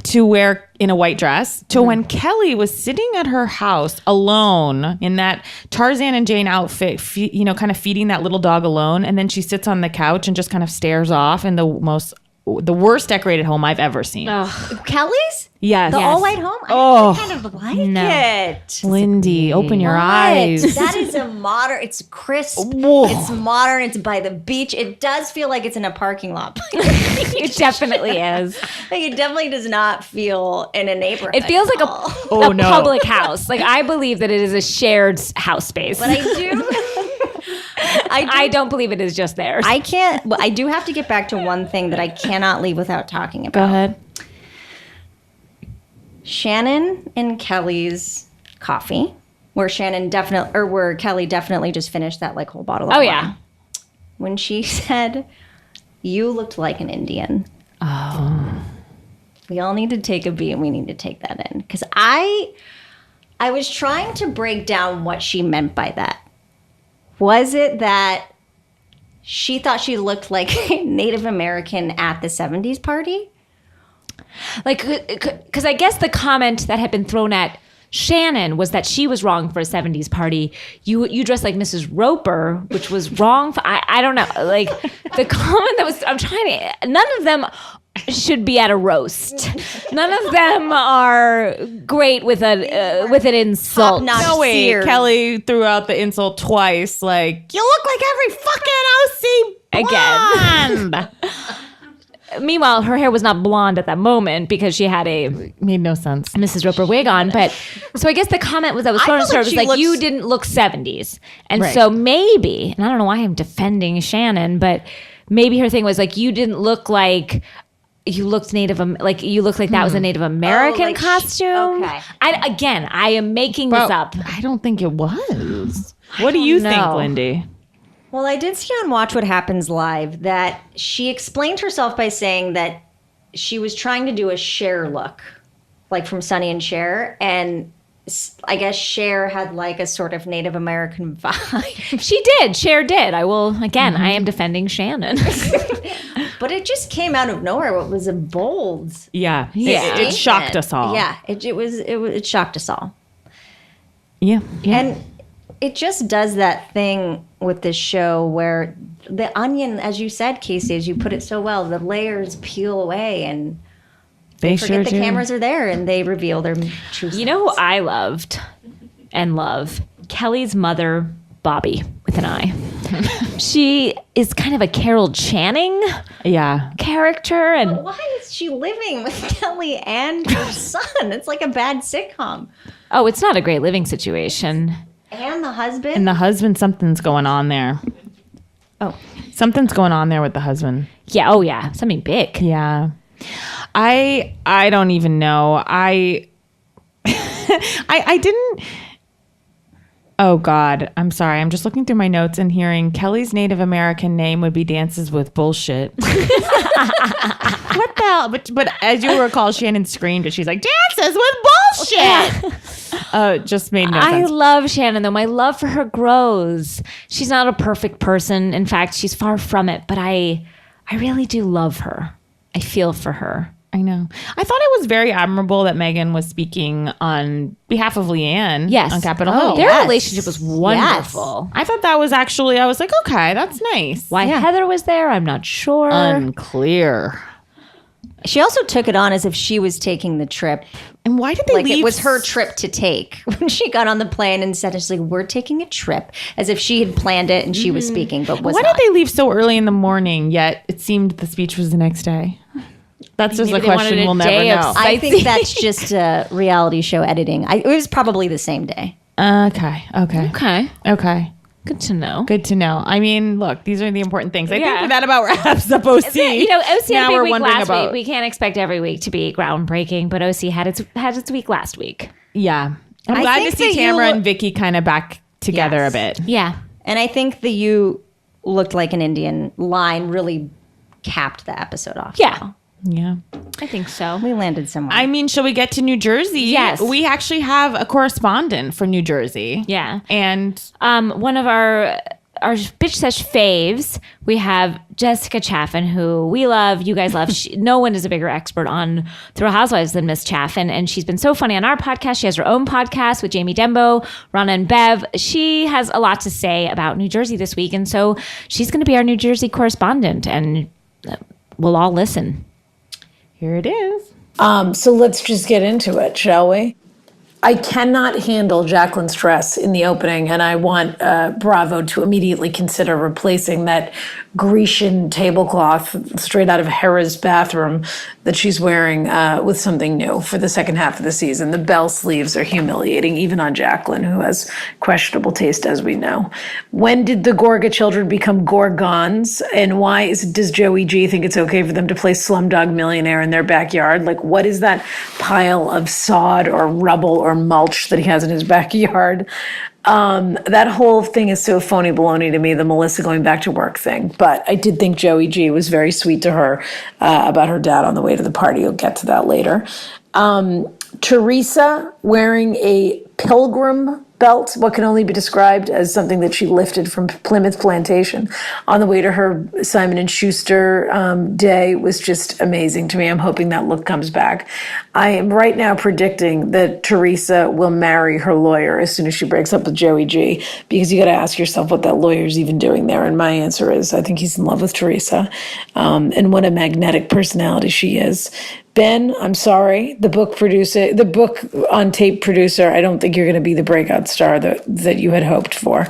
Speaker 2: to wear in a white dress to when Kelly was sitting at her house alone in that Tarzan and Jane outfit, kind of feeding that little dog alone. And then she sits on the couch and just kind of stares off in the most the worst decorated home I've ever seen.
Speaker 3: Kelly's?
Speaker 2: Yes.
Speaker 3: The
Speaker 2: Yes.
Speaker 3: all white home?
Speaker 2: Oh.
Speaker 3: I kind of like it.
Speaker 2: Lindy, open your
Speaker 3: What?
Speaker 2: eyes.
Speaker 3: That is a modern, it's crisp,
Speaker 2: Whoa.
Speaker 3: it's modern, it's by the beach. It does feel like it's in a parking lot.
Speaker 1: It definitely is.
Speaker 3: Like, it definitely does not feel in a neighborhood.
Speaker 1: It feels like a
Speaker 2: Oh, no.
Speaker 1: public house. Like, I believe that it is a shared house space.
Speaker 3: But
Speaker 1: I don't believe it is just theirs.
Speaker 3: I can't, well, I do have to get back to one thing that I cannot leave without talking about.
Speaker 2: Go ahead.
Speaker 3: Shannon and Kelly's coffee, where Kelly definitely just finished that like whole bottle of wine.
Speaker 1: yeah.
Speaker 3: When she said, "You looked like an Indian."
Speaker 2: Oh.
Speaker 3: We all need to take a beat and we need to take that in. Because I was trying to break down what she meant by that. Was it that she thought she looked like a Native American at the 70s party?
Speaker 1: Like, because I guess the comment that had been thrown at Shannon was that she was wrong for a 70s party. You dressed like Mrs. Roper, which was wrong. I don't know. Like, the comment that was, none of them should be at a roast. None of them are great with an insult.
Speaker 3: Top-notch
Speaker 2: No, wait.
Speaker 3: Sears.
Speaker 2: Kelly threw out the insult twice. Like, you look like every fucking OC blonde.
Speaker 1: Meanwhile, her hair was not blonde at that moment because she had a
Speaker 2: Made no sense.
Speaker 1: Mrs. Roper wig on. But so I guess the comment was that was thrown at
Speaker 3: feel
Speaker 1: her
Speaker 3: like
Speaker 1: was
Speaker 3: she
Speaker 1: like,
Speaker 3: looks-
Speaker 1: you didn't look 70s. And
Speaker 2: Right.
Speaker 1: so maybe, and I don't know why I'm defending Shannon, but maybe her thing was like, you didn't look like you looked Native, like you looked like that was a Native American
Speaker 3: like
Speaker 1: costume.
Speaker 3: okay.
Speaker 1: I am making this up.
Speaker 2: I don't think it was. What do you think,
Speaker 1: know.
Speaker 2: Lindy?
Speaker 3: Well, I did see on Watch What Happens Live that she explained herself by saying that she was trying to do a Cher look, like from Sonny and Cher, and I guess Cher had like a sort of Native American vibe.
Speaker 1: She did. Cher did. I will, again, I am defending Shannon.
Speaker 3: But it just came out of nowhere. It was a bold
Speaker 2: Yeah.
Speaker 1: Yeah.
Speaker 2: It shocked us all.
Speaker 3: Yeah, it shocked us all.
Speaker 2: Yeah.
Speaker 3: And it just does that thing with this show where the onion, as you said, Casey, as you put it so well, the layers peel away and
Speaker 2: They
Speaker 3: forget
Speaker 2: sure
Speaker 3: the
Speaker 2: do.
Speaker 3: cameras are there and they reveal their true selves.
Speaker 1: You know who I loved and love? Kelly's mother, Bobby, with an I. She is kind of a Carol Channing
Speaker 2: Yeah.
Speaker 1: character, and
Speaker 3: Why is she living with Kelly and her son? It's like a bad sitcom.
Speaker 1: oh, it's not a great living situation.
Speaker 3: And the husband.
Speaker 2: And the husband, something's going on there.
Speaker 3: oh,
Speaker 2: Something's going on there with the husband.
Speaker 1: Yeah, oh yeah, something big.
Speaker 2: Yeah. I don't even know. I didn't. Oh God, I'm sorry. I'm just looking through my notes and hearing Kelly's Native American name would be Dances with Bullshit. What the hell? But as you recall, Shannon screamed it. She's like, Dances with Bullshit. Just made no
Speaker 1: I
Speaker 2: sense.
Speaker 1: love Shannon, though. My love for her grows. She's not a perfect person. In fact, she's far from it. But I really do love her. I feel for her.
Speaker 2: I know. I thought it was very admirable that Megan was speaking on behalf of Leanne
Speaker 1: Yes.
Speaker 2: on Capitol
Speaker 3: Oh,
Speaker 2: Hill.
Speaker 1: Their
Speaker 3: yes.
Speaker 1: relationship was wonderful.
Speaker 2: I thought that was actually, I was like, okay, that's nice.
Speaker 1: Why Heather was there, I'm not sure.
Speaker 2: Unclear.
Speaker 3: she also took it on as if she was taking the trip.
Speaker 2: And why did they
Speaker 3: Like
Speaker 2: leave?
Speaker 3: it was her trip to take. When she got on the plane and said, it's like, we're taking a trip, as if she had planned it and she was speaking, but was
Speaker 2: Why
Speaker 3: not.
Speaker 2: did they leave so early in the morning, yet it seemed the speech was the next day? That's just
Speaker 1: Maybe
Speaker 2: a
Speaker 1: they
Speaker 2: question
Speaker 1: wanted a
Speaker 2: we'll never
Speaker 1: day of
Speaker 2: know.
Speaker 3: I think
Speaker 1: sightseeing.
Speaker 3: that's just reality show editing. It was probably the same day.
Speaker 2: Okay.
Speaker 1: Okay. Good to know.
Speaker 2: Good to know. I mean, look, these are the important things. I
Speaker 1: Yeah.
Speaker 2: think that about wraps up OC.
Speaker 1: You know, OC
Speaker 2: now
Speaker 1: had a big
Speaker 2: we're
Speaker 1: week
Speaker 2: wondering
Speaker 1: last
Speaker 2: about.
Speaker 1: week. We can't expect every week to be groundbreaking, but OC had its week last week.
Speaker 2: Yeah. I'm
Speaker 3: I
Speaker 2: glad
Speaker 3: think
Speaker 2: to see
Speaker 3: that you
Speaker 2: Tamara
Speaker 3: look-
Speaker 2: and Vicky kind of back together
Speaker 3: Yes.
Speaker 2: a bit.
Speaker 1: Yeah.
Speaker 3: And I think the "you looked like an Indian" line really capped the episode off.
Speaker 1: Yeah.
Speaker 2: Yeah.
Speaker 1: I think so.
Speaker 3: We landed somewhere.
Speaker 2: I mean, shall we get to New Jersey?
Speaker 1: Yes.
Speaker 2: We actually have a correspondent from New Jersey.
Speaker 1: Yeah.
Speaker 2: And
Speaker 1: One of our Bitch Sesh faves, we have Jessica Chaffin, who we love, you guys love. No one is a bigger expert on The Real Housewives than Miss Chaffin, and she's been so funny on our podcast. She has her own podcast with Jamie Dembo, Rana, and Bev. She has a lot to say about New Jersey this week, and so she's going to be our New Jersey correspondent, and we'll all listen.
Speaker 2: Here it is.
Speaker 4: So let's just get into it, shall we? I cannot handle Jacqueline's dress in the opening, and I want Bravo to immediately consider replacing that Grecian tablecloth straight out of Hera's bathroom that she's wearing with something new for the second half of the season. The bell sleeves are humiliating, even on Jacqueline, who has questionable taste, as we know. When did the Gorga children become Gorgons, and why does Joey G think it's okay for them to play Slumdog Millionaire in their backyard? Like, what is that pile of sod or rubble or mulch that he has in his backyard? That whole thing is so phony baloney to me, the Melissa going back to work thing. But I did think Joey G was very sweet to her about her dad on the way to the party. We'll get to that later. Teresa wearing a pilgrim belt, what can only be described as something that she lifted from Plymouth Plantation on the way to her Simon & Schuster day, was just amazing to me. I'm hoping that look comes back. I am right now predicting that Teresa will marry her lawyer as soon as she breaks up with Joey G, because you got to ask yourself what that lawyer's even doing there. And my answer is, I think he's in love with Teresa. And what a magnetic personality she is. Ben, I'm sorry, the book on tape producer, I don't think you're going to be the breakout star that you had hoped for.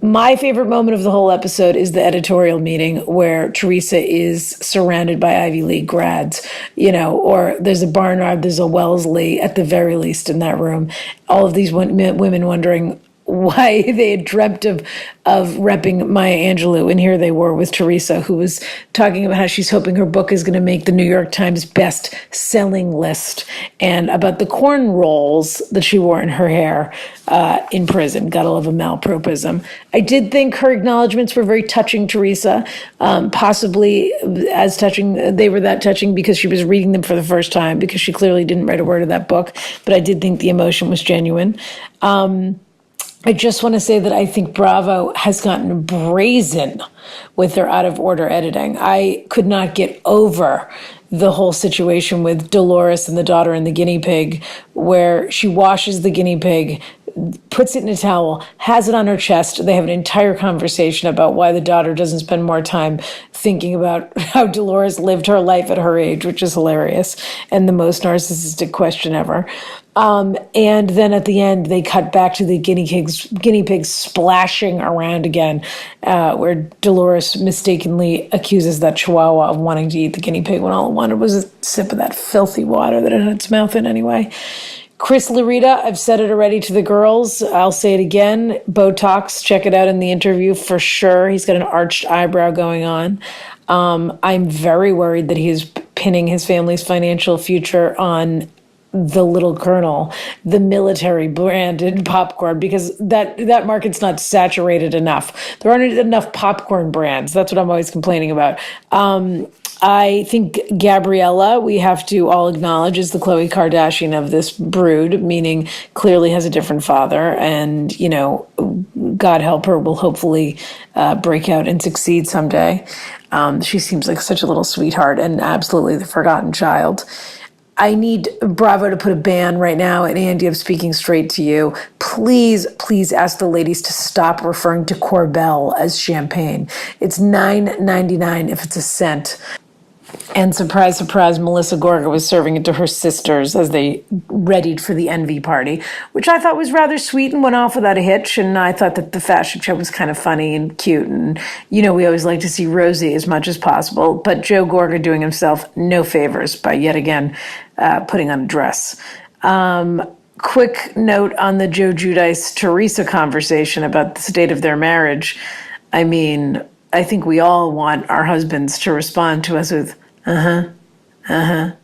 Speaker 4: My favorite moment of the whole episode is the editorial meeting where Teresa is surrounded by Ivy League grads, or there's a Barnard, there's a Wellesley at the very least in that room. All of these women wondering why they had dreamt of repping Maya Angelou, and here they were with Teresa, who was talking about how she's hoping her book is going to make the New York Times best-selling list, and about the corn rolls that she wore in her hair in prison. Gotta love a malapropism. I did think her acknowledgments were very touching, Teresa, possibly as touching. They were that touching because she was reading them for the first time, because she clearly didn't write a word of that book, but I did think the emotion was genuine. I just want to say that I think Bravo has gotten brazen with their out of order editing. I could not get over the whole situation with Dolores and the daughter and the guinea pig, where she washes the guinea pig, puts it in a towel, has it on her chest. They have an entire conversation about why the daughter doesn't spend more time thinking about how Dolores lived her life at her age, which is hilarious and the most narcissistic question ever. And then at the end, they cut back to the guinea pigs splashing around again, where Dolores mistakenly accuses that chihuahua of wanting to eat the guinea pig when all it wanted was a sip of that filthy water that it had its mouth in anyway. Chris Larita, I've said it already to the girls. I'll say it again. Botox, check it out in the interview for sure. He's got an arched eyebrow going on. I'm very worried that he's pinning his family's financial future on the Little Colonel, the military branded popcorn, because that market's not saturated enough. There aren't enough popcorn brands. That's what I'm always complaining about. I think Gabriella, we have to all acknowledge, is the Khloe Kardashian of this brood, meaning clearly has a different father, and, God help her, will hopefully break out and succeed someday. She seems like such a little sweetheart and absolutely the forgotten child. I need Bravo to put a ban right now, and Andy, I'm speaking straight to you. Please, please ask the ladies to stop referring to Corbel as champagne. It's $9.99 if it's a cent. And surprise, surprise, Melissa Gorga was serving it to her sisters as they readied for the Envy party, which I thought was rather sweet and went off without a hitch. And I thought that the fashion show was kind of funny and cute. And, we always like to see Rosie as much as possible. But Joe Gorga doing himself no favors by yet again putting on a dress. Quick note on the Joe Giudice-Teresa conversation about the state of their marriage. I mean, I think we all want our husbands to respond to us with,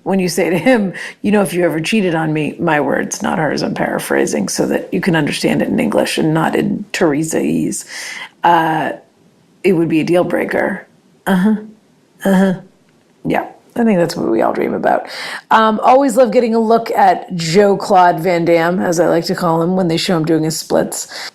Speaker 4: when you say to him, if you ever cheated on me, my words, not hers, I'm paraphrasing, so that you can understand it in English and not in Teresa-ese. It would be a deal breaker. Yeah, I think that's what we all dream about. Always love getting a look at Joe Claude Van Damme, as I like to call him, when they show him doing his splits.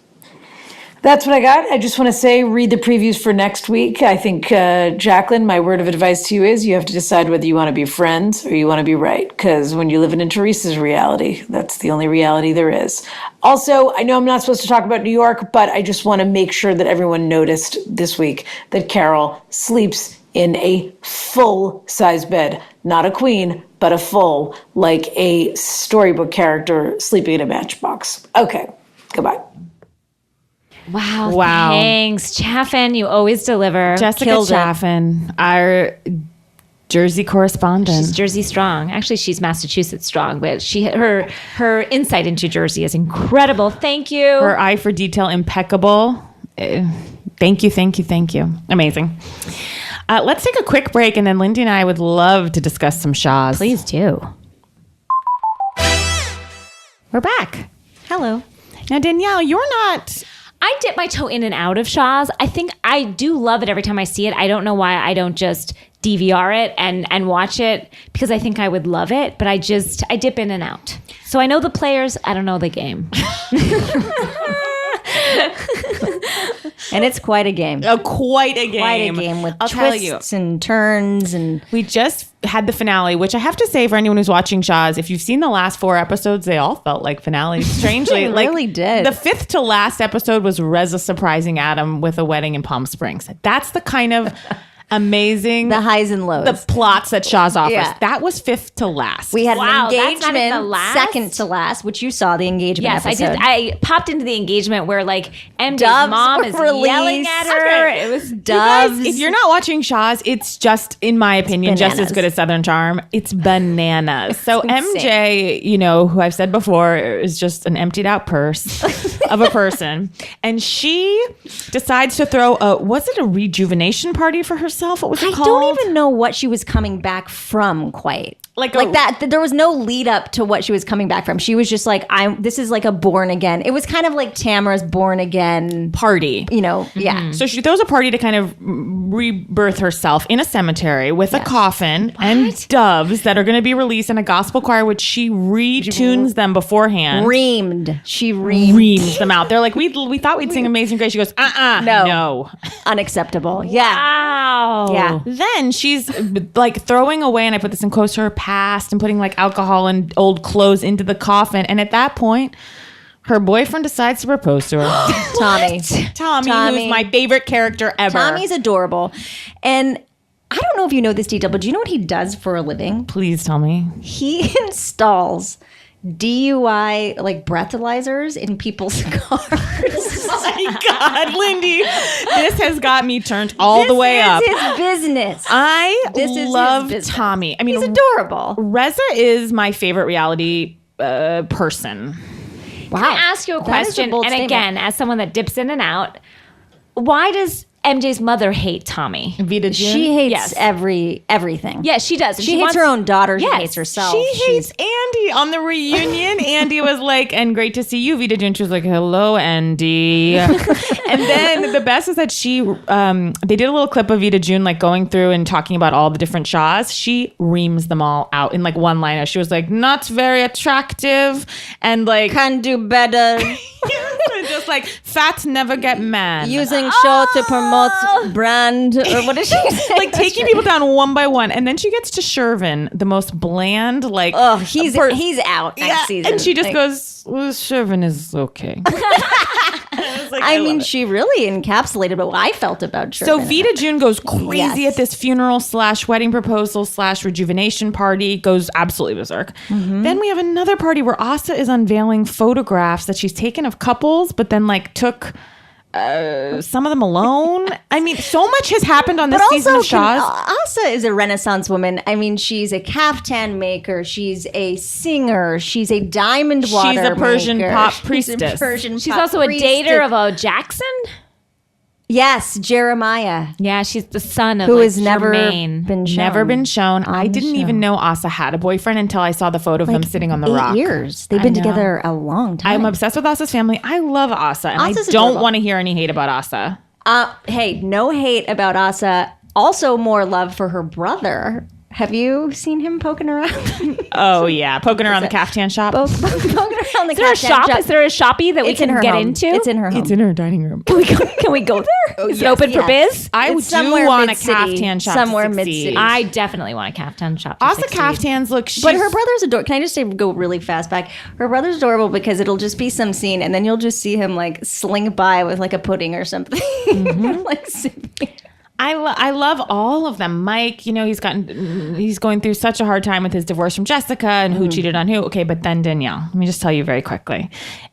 Speaker 4: That's what I got. I just want to say, read the previews for next week. I think, Jacqueline, my word of advice to you is you have to decide whether you want to be friends or you want to be right. Because when you live in Teresa's reality, that's the only reality there is. Also, I know I'm not supposed to talk about New York, but I just want to make sure that everyone noticed this week that Carol sleeps in a full-size bed. Not a queen, but a full, like a storybook character sleeping in a matchbox. Okay, goodbye.
Speaker 1: Wow. Thanks, Chaffin. You always deliver.
Speaker 2: Jessica Chaffin, our Jersey correspondent.
Speaker 1: She's Jersey strong. Actually, she's Massachusetts strong, but her insight into Jersey is incredible. Thank you.
Speaker 2: Her eye for detail impeccable. Thank you. Amazing. Let's take a quick break, and then Lindy and I would love to discuss some Shahs.
Speaker 1: Please do.
Speaker 3: We're back. Hello.
Speaker 2: Now, Danielle, you're not...
Speaker 1: I dip my toe in and out of Shahs. I think I do love it every time I see it. I don't know why I don't just DVR it and watch it, because I think I would love it, but I dip in and out. So I know the players, I don't know the game.
Speaker 3: And it's quite a game.
Speaker 2: Quite a game.
Speaker 3: Quite a game with twists and turns. And
Speaker 2: we just had the finale, which I have to say, for anyone who's watching Shahs, if you've seen the last 4 episodes, they all felt like finales. Strangely,
Speaker 3: They really did.
Speaker 2: The 5th to last episode was Reza surprising Adam with a wedding in Palm Springs. That's the kind of amazing,
Speaker 3: the highs and lows,
Speaker 2: the plots that Shahs offers.
Speaker 3: Yeah.
Speaker 2: That was 5th to last.
Speaker 3: We had
Speaker 1: Wow,
Speaker 3: an
Speaker 1: that's not even
Speaker 3: engagement
Speaker 1: the last?
Speaker 3: second to last, which you saw the engagement
Speaker 1: Yes,
Speaker 3: episode.
Speaker 1: I did. I popped into the engagement where like MJ's
Speaker 3: Doves
Speaker 1: mom
Speaker 3: were
Speaker 1: is
Speaker 3: released.
Speaker 1: yelling at her.
Speaker 3: Okay.
Speaker 1: It was
Speaker 3: Doves.
Speaker 2: If you're not watching Shahs, it's just, in my opinion, just as
Speaker 3: bananas.
Speaker 2: good as Southern Charm. It's bananas. So
Speaker 3: insane.
Speaker 2: MJ, who I've said before, is just an emptied out purse of a person. And she decides to throw was it a rejuvenation party for herself? What was it
Speaker 3: I
Speaker 2: called?
Speaker 3: don't even know what she was coming back from quite.
Speaker 2: Like
Speaker 3: that. There was no lead up to what she was coming back from. She was just like, this is like a born again. It was kind of like Tamara's born again
Speaker 2: party.
Speaker 3: Yeah.
Speaker 2: So she throws a party to kind of rebirth herself in a cemetery with a coffin and doves that are going to be released in a gospel choir, which she retunes them beforehand.
Speaker 3: She reamed
Speaker 2: them out. They're like, we thought we'd sing Amazing Grace. She goes, no.
Speaker 3: Unacceptable. Yeah.
Speaker 1: wow.
Speaker 3: Yeah.
Speaker 2: Then she's like throwing away, and I put this in quotes, her past and putting like alcohol and old clothes into the coffin. And at that point, her boyfriend decides to propose to her.
Speaker 3: Tommy,
Speaker 2: who's my favorite character ever.
Speaker 3: Tommy's adorable. And I don't know if you know this detail, but do you know what he does for a living?
Speaker 2: Please tell me.
Speaker 3: He installs DUI like breathalyzers in people's cars.
Speaker 2: Oh my God, Lindy. This has got me turned all the way up.
Speaker 3: This is his business.
Speaker 2: I love
Speaker 3: his business.
Speaker 2: Tommy. I mean,
Speaker 3: He's adorable.
Speaker 2: Reza is my favorite reality person.
Speaker 1: Can I ask you a
Speaker 3: That is a
Speaker 1: question?
Speaker 3: bold
Speaker 1: And
Speaker 3: statement.
Speaker 1: again, as someone that dips in and out, why does MJ's mother hate Tommy?
Speaker 2: Vita June?
Speaker 3: She hates
Speaker 1: Yes.
Speaker 3: everything.
Speaker 1: Yes, she does. And
Speaker 3: She hates
Speaker 1: wants-
Speaker 3: her own daughter.
Speaker 1: Yes.
Speaker 3: She hates herself.
Speaker 2: She hates Andy on the reunion. Andy was like, and great to see you, Vita June. She was like, hello, Andy. And then the best is that they did a little clip of Vita June like going through and talking about all the different Shahs. She reams them all out in like one liner. She was like, not very attractive and like
Speaker 3: Can do better.
Speaker 2: just like fat never get man.
Speaker 3: Using show to promote brand. Or what did she say?
Speaker 2: Like taking people down one by one. And then she gets to Shervin, the most bland, like
Speaker 3: He's out next season.
Speaker 2: and she just
Speaker 3: Like,
Speaker 2: goes, well, Shervin is okay.
Speaker 3: I mean, she really encapsulated what I felt about Sherman.
Speaker 2: So Vita June goes crazy
Speaker 3: Yes.
Speaker 2: at this funeral / wedding proposal / rejuvenation party, goes absolutely berserk. Then we have another party where Asa is unveiling photographs that she's taken of couples, but then like took some of them alone. I mean, so much has happened on this season of Shahs.
Speaker 3: Asa is a Renaissance woman. I mean, she's a kaftan maker. She's a singer. She's a diamond water
Speaker 2: She's a Persian
Speaker 3: maker.
Speaker 2: pop
Speaker 3: She's a
Speaker 2: priestess.
Speaker 3: Persian
Speaker 1: She's
Speaker 3: pop
Speaker 1: also a
Speaker 3: priestess.
Speaker 1: dater of a Jackson.
Speaker 3: Yes, Jeremiah,
Speaker 1: Yeah, she's the son of
Speaker 3: who
Speaker 1: like,
Speaker 3: has never
Speaker 1: Jermaine.
Speaker 3: been shown.
Speaker 2: Never been shown.
Speaker 3: on
Speaker 2: I
Speaker 3: the
Speaker 2: didn't
Speaker 3: show.
Speaker 2: even know Asa had a boyfriend until I saw the photo of them sitting on the
Speaker 3: 8
Speaker 2: rock.
Speaker 3: years. They've
Speaker 2: I
Speaker 3: been
Speaker 2: know.
Speaker 3: together a long time.
Speaker 2: I'm obsessed with Asa's family. I love Asa, and
Speaker 3: Asa's
Speaker 2: I don't
Speaker 3: adorable.
Speaker 2: want to hear any hate about Asa.
Speaker 3: Hey, no hate about Asa. Also, more love for her brother. Have you seen him poking around?
Speaker 2: Oh yeah, poking around the caftan shop.
Speaker 3: Poking around the
Speaker 1: Is there a shop? Is there a shoppy that we
Speaker 3: It's in
Speaker 1: can
Speaker 3: her
Speaker 1: get
Speaker 3: home.
Speaker 1: into?
Speaker 3: It's in her home.
Speaker 2: It's in her dining room.
Speaker 1: Can we go there? Is it open for biz?
Speaker 2: I
Speaker 3: It's
Speaker 2: do
Speaker 3: somewhere
Speaker 2: want a
Speaker 3: mid-city.
Speaker 2: caftan shop.
Speaker 3: Somewhere
Speaker 2: to succeed.
Speaker 3: mid-city.
Speaker 1: I definitely want a caftan shop. to
Speaker 2: Asa
Speaker 1: succeed.
Speaker 2: caftans look.
Speaker 3: But her brother's adorable. Can I just say, go really fast back? Her brother's adorable because it'll just be some scene, and then you'll just see him like sling by with like a pudding or something. Like sipping.
Speaker 2: I love all of them. Mike, he's going through such a hard time with his divorce from Jessica and who cheated on who. Okay, but then Danielle. Let me just tell you very quickly.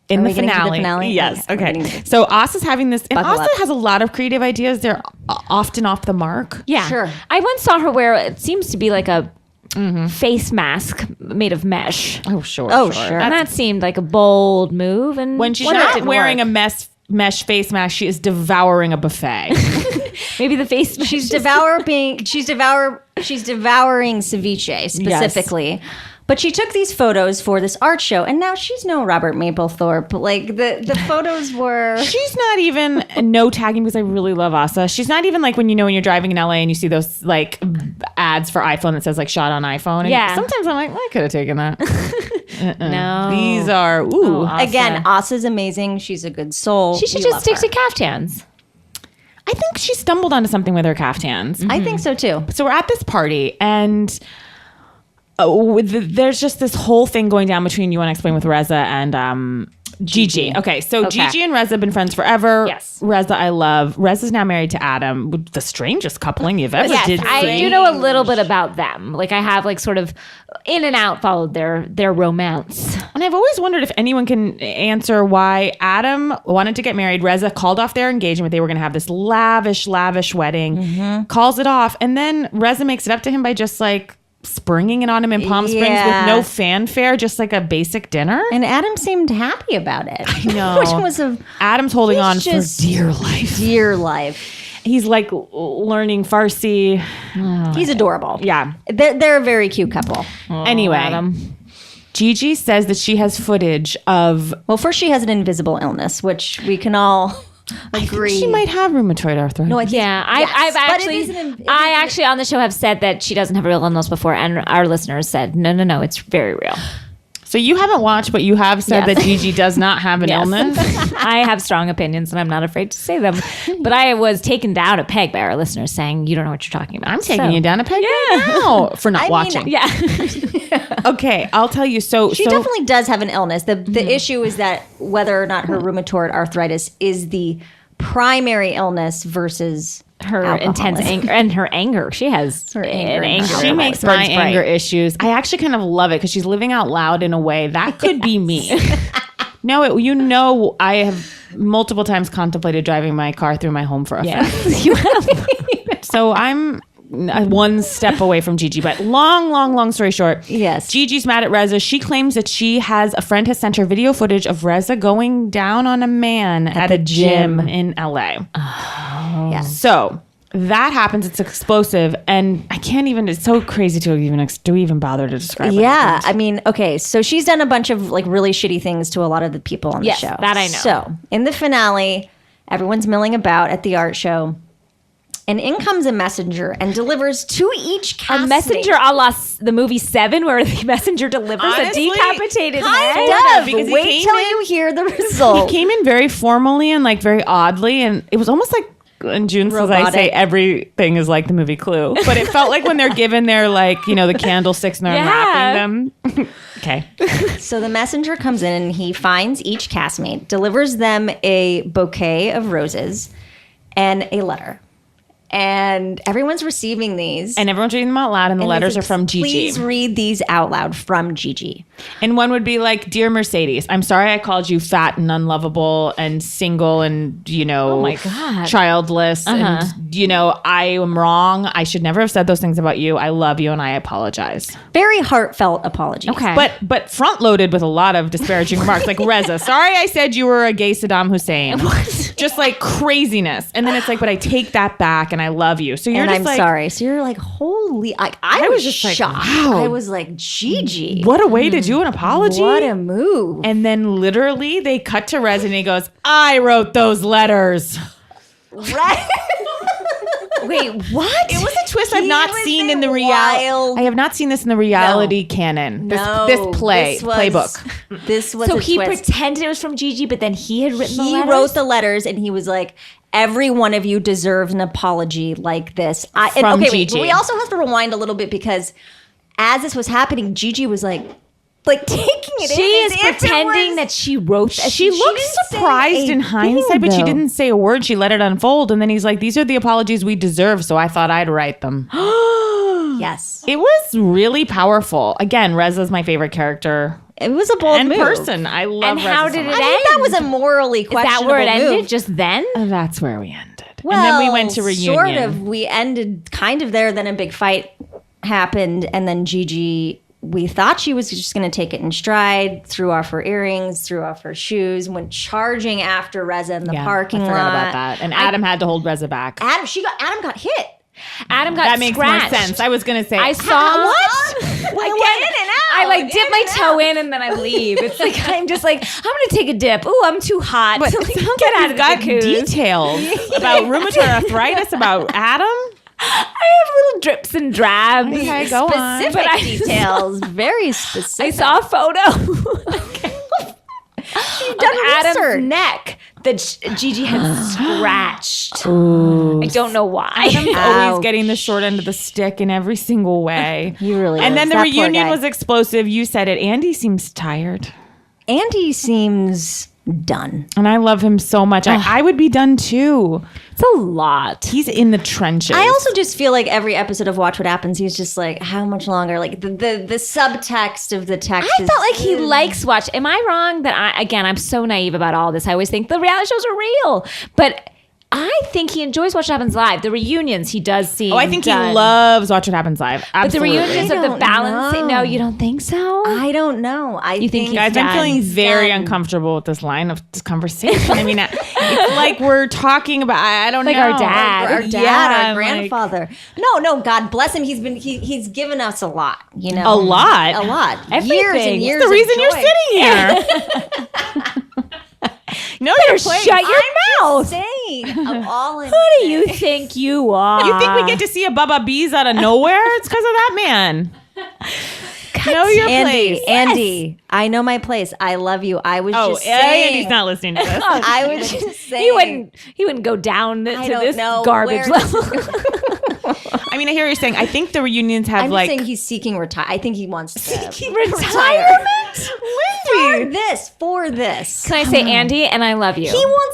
Speaker 2: In the finale, yes. Okay. So Asa's having this, and Asa has a lot of creative ideas. They're often off the mark.
Speaker 1: Yeah.
Speaker 3: Sure.
Speaker 1: I once saw her wear it seems to be like a face mask made of mesh.
Speaker 2: Oh, sure.
Speaker 1: And that seemed like a bold move. And
Speaker 2: when she's not wearing a mesh face mask, she is devouring a buffet.
Speaker 1: Maybe the face mask.
Speaker 3: She's devouring ceviche specifically. Yes. But she took these photos for this art show, and now she's no Robert Mapplethorpe. Like the photos were.
Speaker 2: She's not even no tagging because I really love Asa. She's not even like when you're driving in LA and you see those like ads for iPhone that says like shot on iPhone. And sometimes I'm like, I could have taken that.
Speaker 1: No,
Speaker 2: these are
Speaker 1: Asa.
Speaker 3: Again. Asa's amazing. She's a good soul.
Speaker 1: She should just stick to kaftans.
Speaker 2: I think she stumbled onto something with her kaftans.
Speaker 3: I think so too.
Speaker 2: So we're at this party and. There's just this whole thing going down between you want to explain with Reza and Gigi. Okay, so Gigi and Reza have been friends forever.
Speaker 1: Yes.
Speaker 2: Reza, I love. Reza's now married to Adam. The strangest coupling you've ever did.
Speaker 1: I do know a little bit about them. Like I have like sort of in and out followed their romance.
Speaker 2: And I've always wondered if anyone can answer why Adam wanted to get married. Reza called off their engagement. They were going to have this lavish wedding. Calls it off. And then Reza makes it up to him by just like springing it on him in Palm Springs with no fanfare, just like a basic dinner.
Speaker 3: And Adam seemed happy about it.
Speaker 2: I know.
Speaker 3: Which was
Speaker 2: Adam's holding on for dear life.
Speaker 3: Dear life.
Speaker 2: He's like learning Farsi.
Speaker 3: He's adorable.
Speaker 2: Yeah.
Speaker 3: They're a very cute couple.
Speaker 2: Anyway,
Speaker 1: Adam.
Speaker 2: Gigi says that she has footage of...
Speaker 3: Well, first she has an invisible illness, which we can all... agree.
Speaker 2: She might have rheumatoid arthritis.
Speaker 3: No, I think,
Speaker 1: I've actually on the show have said that she doesn't have a real illness before, and our listeners said no, it's very real.
Speaker 2: So you haven't watched, but you have said that Gigi does not have an illness.
Speaker 1: I have strong opinions, and I'm not afraid to say them. But I was taken down a peg by our listeners saying you don't know what you're talking about.
Speaker 2: I'm taking you down a peg right now for not watching. Okay, I'll tell you. So
Speaker 3: she definitely does have an illness. The issue is that whether or not her rheumatoid arthritis is the primary illness versus
Speaker 1: her intense anger and her anger. She has
Speaker 3: her anger.
Speaker 2: She makes my anger issues. I actually kind of love it because she's living out loud in a way that could be me. No, I have multiple times contemplated driving my car through my home for a fact.
Speaker 1: You have.
Speaker 2: So I'm one step away from Gigi, but long story short.
Speaker 3: Yes.
Speaker 2: Gigi's mad at Reza. She claims that a friend has sent her video footage of Reza going down on a man at a gym in LA.
Speaker 3: Oh. Yeah.
Speaker 2: So that happens. It's explosive. And I can't even, it's so crazy to even bother to describe it.
Speaker 3: Yeah. I mean, okay. So she's done a bunch of like really shitty things to a lot of the people on the show.
Speaker 1: That I know.
Speaker 3: So in the finale, everyone's milling about at the art show. And in comes a messenger and delivers to each castmate.
Speaker 1: A messenger a la the movie Seven, where the messenger delivers a decapitated head.
Speaker 3: Because wait till you hear the result.
Speaker 2: He came in very formally and like very oddly, and it was almost like, and June says I say everything is like the movie Clue, but it felt like when they're given their like, the candlesticks and they're unwrapping them. Okay.
Speaker 3: So the messenger comes in and he finds each castmate, delivers them a bouquet of roses and a letter. And everyone's receiving these.
Speaker 2: And everyone's reading them out loud, and the letters are from Gigi.
Speaker 3: Please read these out loud from Gigi.
Speaker 2: And one would be like, Dear Mercedes, I'm sorry I called you fat and unlovable and single and,
Speaker 1: oh my God,
Speaker 2: childless. And, I am wrong. I should never have said those things about you. I love you and I apologize.
Speaker 3: Very heartfelt apologies.
Speaker 2: Okay. But front loaded with a lot of disparaging remarks. Like, Reza, sorry I said you were a gay Saddam Hussein. What? Just like craziness. And then it's like, but I take that back and I love you. So you're
Speaker 3: and
Speaker 2: just
Speaker 3: I'm
Speaker 2: like,
Speaker 3: sorry. So you're like, holy, I was just shocked.
Speaker 2: Like, wow.
Speaker 3: I was like, Gigi.
Speaker 2: What a way to do an apology.
Speaker 3: What a move.
Speaker 2: And then literally they cut to Rez and he goes, I wrote those letters.
Speaker 3: Right? Wait, what?
Speaker 2: It was a twist I've not seen in the reality. I have not seen this in the reality canon. This playbook.
Speaker 3: This was
Speaker 1: so
Speaker 3: a
Speaker 1: he
Speaker 3: twist.
Speaker 1: pretended it was from Gigi, but then he had written the letters?
Speaker 3: He wrote the letters and he was like, every one of you deserves an apology like this.
Speaker 2: From Gigi.
Speaker 3: Wait, we also have to rewind a little bit because as this was happening, Gigi was like, like taking it
Speaker 1: She
Speaker 3: in.
Speaker 1: is pretending that she wrote that.
Speaker 2: She looks surprised in hindsight, but she didn't say a word. She let it unfold. And then he's like, these are the apologies we deserve. So I thought I'd write them.
Speaker 3: Yes.
Speaker 2: It was really powerful. Again, Reza's my favorite character.
Speaker 3: It was a bold
Speaker 2: And
Speaker 3: move.
Speaker 2: person. I love
Speaker 1: And
Speaker 2: Reza
Speaker 1: how
Speaker 2: so
Speaker 1: did
Speaker 2: much.
Speaker 1: it
Speaker 3: I think that was a morally
Speaker 1: Is
Speaker 3: questionable
Speaker 1: that where it ended?
Speaker 3: move.
Speaker 1: Just then?
Speaker 2: That's where we ended.
Speaker 3: Well,
Speaker 2: and then we went to reunion.
Speaker 3: Sort of. We ended kind of there. Then a big fight happened. And then Gigi, we thought she was just going to take it in stride, threw off her earrings, threw off her shoes, went charging after Reza in the parking
Speaker 2: I
Speaker 3: lot.
Speaker 2: forgot about that. And Adam had to hold Reza back.
Speaker 3: Adam got hit.
Speaker 1: Adam got
Speaker 2: That makes
Speaker 1: scratched.
Speaker 2: more sense. I was going to say.
Speaker 1: I saw
Speaker 3: What? I went in and out.
Speaker 1: I like dip my toe in and then I leave. It's like I'm just like I'm gonna take a dip. Ooh, I'm too hot.
Speaker 2: But
Speaker 1: So,
Speaker 2: it
Speaker 1: like,
Speaker 2: sounds
Speaker 1: get
Speaker 2: like
Speaker 1: out
Speaker 2: you've
Speaker 1: of
Speaker 2: got
Speaker 1: the jacuzzi.
Speaker 2: details about rheumatoid arthritis, about Adam.
Speaker 1: I have little drips and drabs.
Speaker 2: Okay, go on.
Speaker 3: Specific
Speaker 1: But I-
Speaker 3: details. Very specific.
Speaker 1: I saw a photo.
Speaker 3: done
Speaker 1: of Adam's
Speaker 3: research.
Speaker 1: neck that Gigi had scratched. I don't know why.
Speaker 2: Always
Speaker 3: Ouch.
Speaker 2: getting the short end of the stick in every single way.
Speaker 3: He really
Speaker 2: And
Speaker 3: is.
Speaker 2: then the
Speaker 3: That poor
Speaker 2: reunion
Speaker 3: guy.
Speaker 2: was explosive. You said it. Andy seems tired.
Speaker 3: Andy seems done.
Speaker 2: And I love him so much. I would be done too.
Speaker 1: It's a lot.
Speaker 2: He's in the trenches.
Speaker 3: I also just feel like every episode of Watch What Happens, he's just like, how much longer? Like the subtext of the text.
Speaker 1: I felt like he likes watch. Am I wrong that I'm so naive about all this. I always think the reality shows are real, but I think he enjoys Watch What Happens Live. The reunions he does see.
Speaker 2: I think he loves Watch What Happens Live.
Speaker 1: But the
Speaker 2: Absolutely.
Speaker 1: reunions
Speaker 3: I
Speaker 1: of the
Speaker 3: don't
Speaker 1: balancing.
Speaker 3: know.
Speaker 1: No, you don't think so?
Speaker 3: I don't know.
Speaker 1: You think
Speaker 2: Guys,
Speaker 1: Done.
Speaker 2: I'm feeling very
Speaker 3: Done.
Speaker 2: uncomfortable with this line of this conversation. I mean, it's like we're talking about, I don't
Speaker 1: Like
Speaker 2: know.
Speaker 1: our dad.
Speaker 3: Our dad,
Speaker 2: Yeah,
Speaker 3: our
Speaker 2: like-
Speaker 3: grandfather. No, God bless him. He's given us a lot. You know,
Speaker 2: A lot?
Speaker 3: a lot.
Speaker 1: Everything.
Speaker 3: Years and years.
Speaker 2: the
Speaker 3: of
Speaker 2: reason you're
Speaker 3: joy.
Speaker 2: sitting here. No, you're
Speaker 1: Shut your mouth.
Speaker 3: Saying of all.
Speaker 1: Who do you think you are?
Speaker 2: You think we get to see a Bubba Bees out of nowhere? It's because of that man. Know your place.
Speaker 3: Andy, I know my place. I love you. I was
Speaker 2: Oh,
Speaker 3: just saying.
Speaker 2: Andy's not listening to this.
Speaker 3: I was just saying.
Speaker 1: He wouldn't go down to
Speaker 3: don't
Speaker 1: this
Speaker 3: know
Speaker 1: garbage
Speaker 3: where
Speaker 1: level.
Speaker 2: I mean, I hear you're saying, I think the reunions have
Speaker 3: I'm
Speaker 2: like.
Speaker 3: just saying he's seeking retire. I think he wants to
Speaker 1: Retirement?
Speaker 3: for this.
Speaker 1: Can I say Andy and I love you?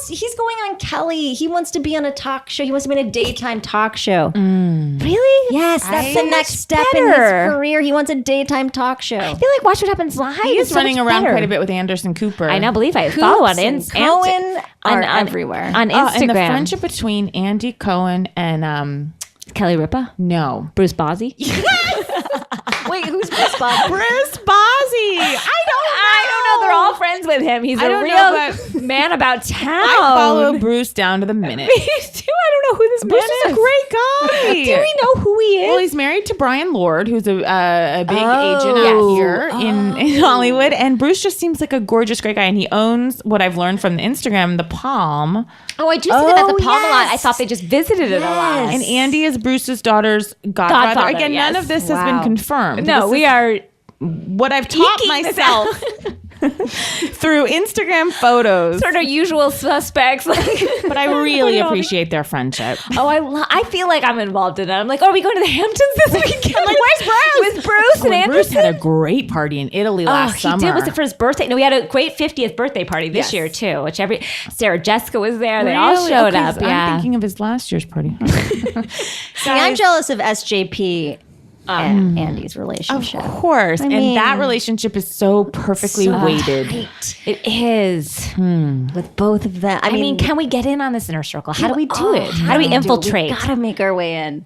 Speaker 3: He's going on Kelly. He wants to be on a talk show. He wants to be in a daytime talk show.
Speaker 1: Really?
Speaker 3: Yes, that's
Speaker 1: So
Speaker 3: the next
Speaker 1: much
Speaker 3: step in his
Speaker 1: better.
Speaker 3: career. He wants a daytime talk show.
Speaker 1: I feel like Watch What Happens Live.
Speaker 2: He is
Speaker 1: so
Speaker 2: running
Speaker 1: much
Speaker 2: around
Speaker 1: better.
Speaker 2: quite a bit with Anderson Cooper.
Speaker 1: I know. Believe I follow on
Speaker 3: and Cohen are everywhere.
Speaker 1: on Instagram.
Speaker 2: And the friendship between Andy Cohen and
Speaker 1: Kelly Ripa,
Speaker 2: no,
Speaker 1: Bruce Bozzi.
Speaker 3: Wait, who's Bruce Bob?
Speaker 2: Bruce Bozzi.
Speaker 1: I don't know. They're all friends with him. He's
Speaker 2: I
Speaker 1: a
Speaker 2: don't
Speaker 1: real
Speaker 2: know, but
Speaker 1: man about town.
Speaker 2: I follow Bruce down to the minute.
Speaker 1: Me too. I don't know who this
Speaker 2: Bruce
Speaker 1: man
Speaker 2: is a great guy.
Speaker 1: Do we know who he is?
Speaker 2: Well, he's married to Brian Lord, who's a big
Speaker 1: Oh,
Speaker 2: agent
Speaker 1: yes.
Speaker 2: out here in Hollywood. And Bruce just seems like a gorgeous, great guy. And he owns what I've learned from the Instagram, the Palm.
Speaker 1: Oh, I do see them at the Palm a lot. I
Speaker 3: yes.
Speaker 1: thought they just visited it a lot.
Speaker 2: And Andy is Bruce's daughter's godfather.
Speaker 1: Godfather,
Speaker 2: Again, none
Speaker 1: yes.
Speaker 2: of this has been
Speaker 3: Wow.
Speaker 2: confirmed.
Speaker 1: No,
Speaker 2: This
Speaker 1: we
Speaker 2: is
Speaker 1: are
Speaker 2: what I've taught
Speaker 1: eking this
Speaker 2: myself through Instagram photos.
Speaker 1: sort of usual suspects.
Speaker 2: But I really appreciate their friendship.
Speaker 1: Oh, I feel like I'm involved in that. I'm like, oh, are we going to the Hamptons this weekend?
Speaker 2: I'm like, where's Bruce?
Speaker 1: With Bruce and
Speaker 2: When Bruce
Speaker 1: Anderson?
Speaker 2: had a great party in Italy
Speaker 1: Oh,
Speaker 2: last
Speaker 1: he
Speaker 2: summer.
Speaker 1: did. Was it for his birthday? No, we had a great 50th birthday party this
Speaker 2: Yes.
Speaker 1: year too. Which Sarah Jessica was there. They all
Speaker 2: Really?
Speaker 1: showed
Speaker 2: Okay,
Speaker 1: up.
Speaker 2: I'm
Speaker 1: Yeah.
Speaker 2: thinking of his last year's party.
Speaker 3: See, I'm jealous of SJP and Andy's relationship.
Speaker 2: Of course.
Speaker 3: mean-
Speaker 2: and that relationship is so perfectly weighted.
Speaker 1: It is.
Speaker 3: With both of them.
Speaker 1: I mean, can we get in on this inner circle? How do we do it? How do we infiltrate?
Speaker 3: We gotta make our way in.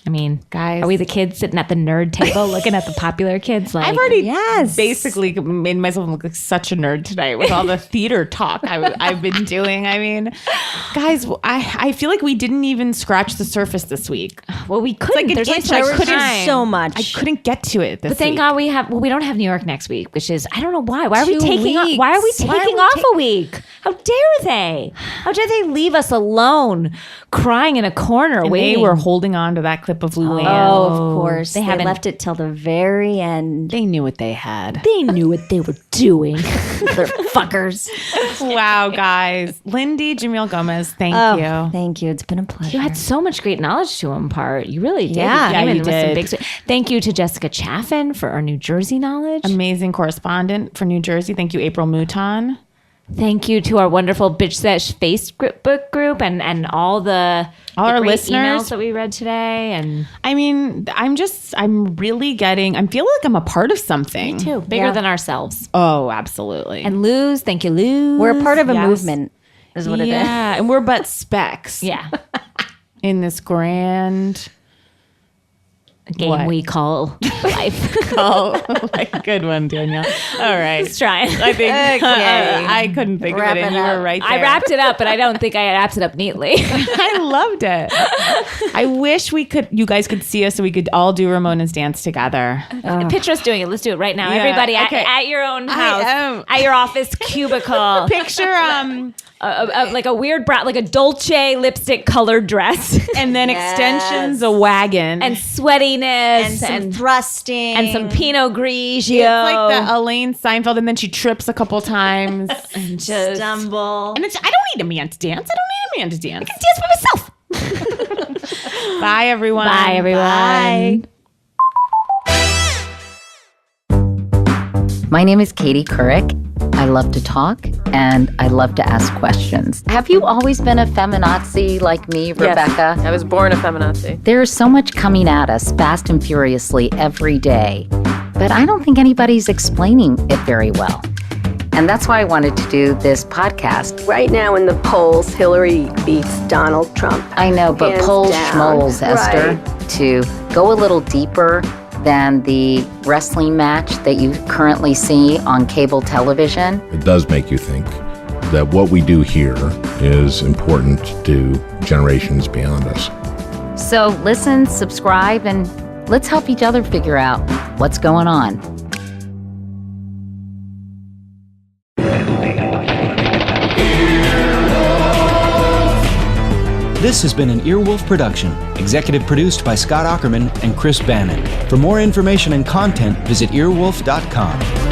Speaker 1: I mean,
Speaker 2: Guys.
Speaker 1: are we the kids sitting at the nerd table looking at the popular kids? Like,
Speaker 2: I've already
Speaker 3: Yes.
Speaker 2: basically made myself look like such a nerd tonight with all the theater talk I've been doing. I mean, guys, I feel like we didn't even scratch the surface this week.
Speaker 1: well, we couldn't.
Speaker 2: like an
Speaker 1: There's
Speaker 2: inch.
Speaker 1: so
Speaker 2: I
Speaker 1: much
Speaker 2: couldn't
Speaker 1: time.
Speaker 3: So much.
Speaker 2: I couldn't get to it this
Speaker 1: But thank
Speaker 2: week.
Speaker 1: God we don't have New York next week, which is I don't know why. Why are we
Speaker 3: 2
Speaker 1: taking off?
Speaker 3: weeks.
Speaker 1: Why are we
Speaker 3: Why are
Speaker 1: taking
Speaker 3: we
Speaker 1: off a week? How dare they? How dare they leave us alone, crying in a corner,
Speaker 2: And
Speaker 1: waiting?
Speaker 2: they were holding on to that clip clip of Luann.
Speaker 3: Oh, of course. They
Speaker 1: haven't-
Speaker 3: left it till the very end.
Speaker 2: They knew what they had.
Speaker 1: They knew what they were doing.
Speaker 3: They're fuckers.
Speaker 2: Wow, guys. Lindy Jamil Gomez, thank you.
Speaker 3: Thank you. It's been a pleasure.
Speaker 1: You had so much great knowledge to impart. You really did.
Speaker 3: Yeah.
Speaker 1: came
Speaker 2: Yeah,
Speaker 1: in
Speaker 2: you
Speaker 1: with some
Speaker 2: did.
Speaker 1: big- Thank you to Jessica Chaffin for our New Jersey knowledge.
Speaker 2: Amazing correspondent for New Jersey. Thank you, April Mouton.
Speaker 1: Thank you to our wonderful Bitch Sesh Facebook group and all
Speaker 2: our
Speaker 1: great
Speaker 2: listeners
Speaker 1: emails that we read today. And
Speaker 2: I mean, I'm really getting, I feel like I'm a part of something.
Speaker 1: too, bigger than ourselves.
Speaker 2: Oh, absolutely.
Speaker 1: And Luz, thank you, Luz.
Speaker 3: We're a part of a
Speaker 2: Yes.
Speaker 3: movement, is what it is.
Speaker 2: Yeah, and we're but specks
Speaker 1: Yeah.
Speaker 2: in this grand
Speaker 1: Game
Speaker 2: What?
Speaker 1: we call life.
Speaker 2: Oh, good one, Danielle. All right.
Speaker 1: Just trying.
Speaker 2: I think
Speaker 3: Okay.
Speaker 2: I couldn't think
Speaker 3: Wrap
Speaker 2: of it, and
Speaker 3: it
Speaker 2: you were
Speaker 3: up.
Speaker 2: right there.
Speaker 1: I wrapped it up, but I don't think I wrapped it up neatly.
Speaker 2: I loved it. I wish you guys could see us so we could all do Ramona's dance together.
Speaker 1: Picture us doing it. Let's do it right now.
Speaker 2: Yeah,
Speaker 1: Everybody
Speaker 2: okay.
Speaker 1: at your own house,
Speaker 2: am.
Speaker 1: at your office cubicle.
Speaker 2: Picture
Speaker 1: Like a weird brown, like a Dolce lipstick colored dress,
Speaker 2: and then
Speaker 3: Yes.
Speaker 2: extensions, a wagon,
Speaker 1: and sweatiness,
Speaker 3: And some thrusting.
Speaker 1: and some Pinot Grigio.
Speaker 2: it's like the Elaine Seinfeld, and then she trips a couple times.
Speaker 1: and just
Speaker 3: stumble.
Speaker 2: And I don't need a man to dance. I don't need a man to dance.
Speaker 1: dance by myself.
Speaker 2: Bye, everyone.
Speaker 1: Bye, everyone.
Speaker 3: Bye.
Speaker 5: My name is Katie Couric. I love to talk and I love to ask questions. Have you always been a feminazi like me, Rebecca?
Speaker 6: Yes, I was born a feminazi.
Speaker 5: There is so much coming at us fast and furiously every day, but I don't think anybody's explaining it very well. And that's why I wanted to do this podcast.
Speaker 6: Right now in the polls, Hillary beats Donald Trump.
Speaker 5: I know, but
Speaker 6: Hands
Speaker 5: polls
Speaker 6: down.
Speaker 5: schmoles, Esther,
Speaker 6: Right.
Speaker 5: to go a little deeper than the wrestling match that you currently see on cable television.
Speaker 7: It does make you think that what we do here is important to generations beyond us.
Speaker 5: So listen, subscribe, and let's help each other figure out what's going on.
Speaker 8: This has been an Earwolf production, executive produced by Scott Ackerman and Chris Bannon. For more information and content, visit earwolf.com.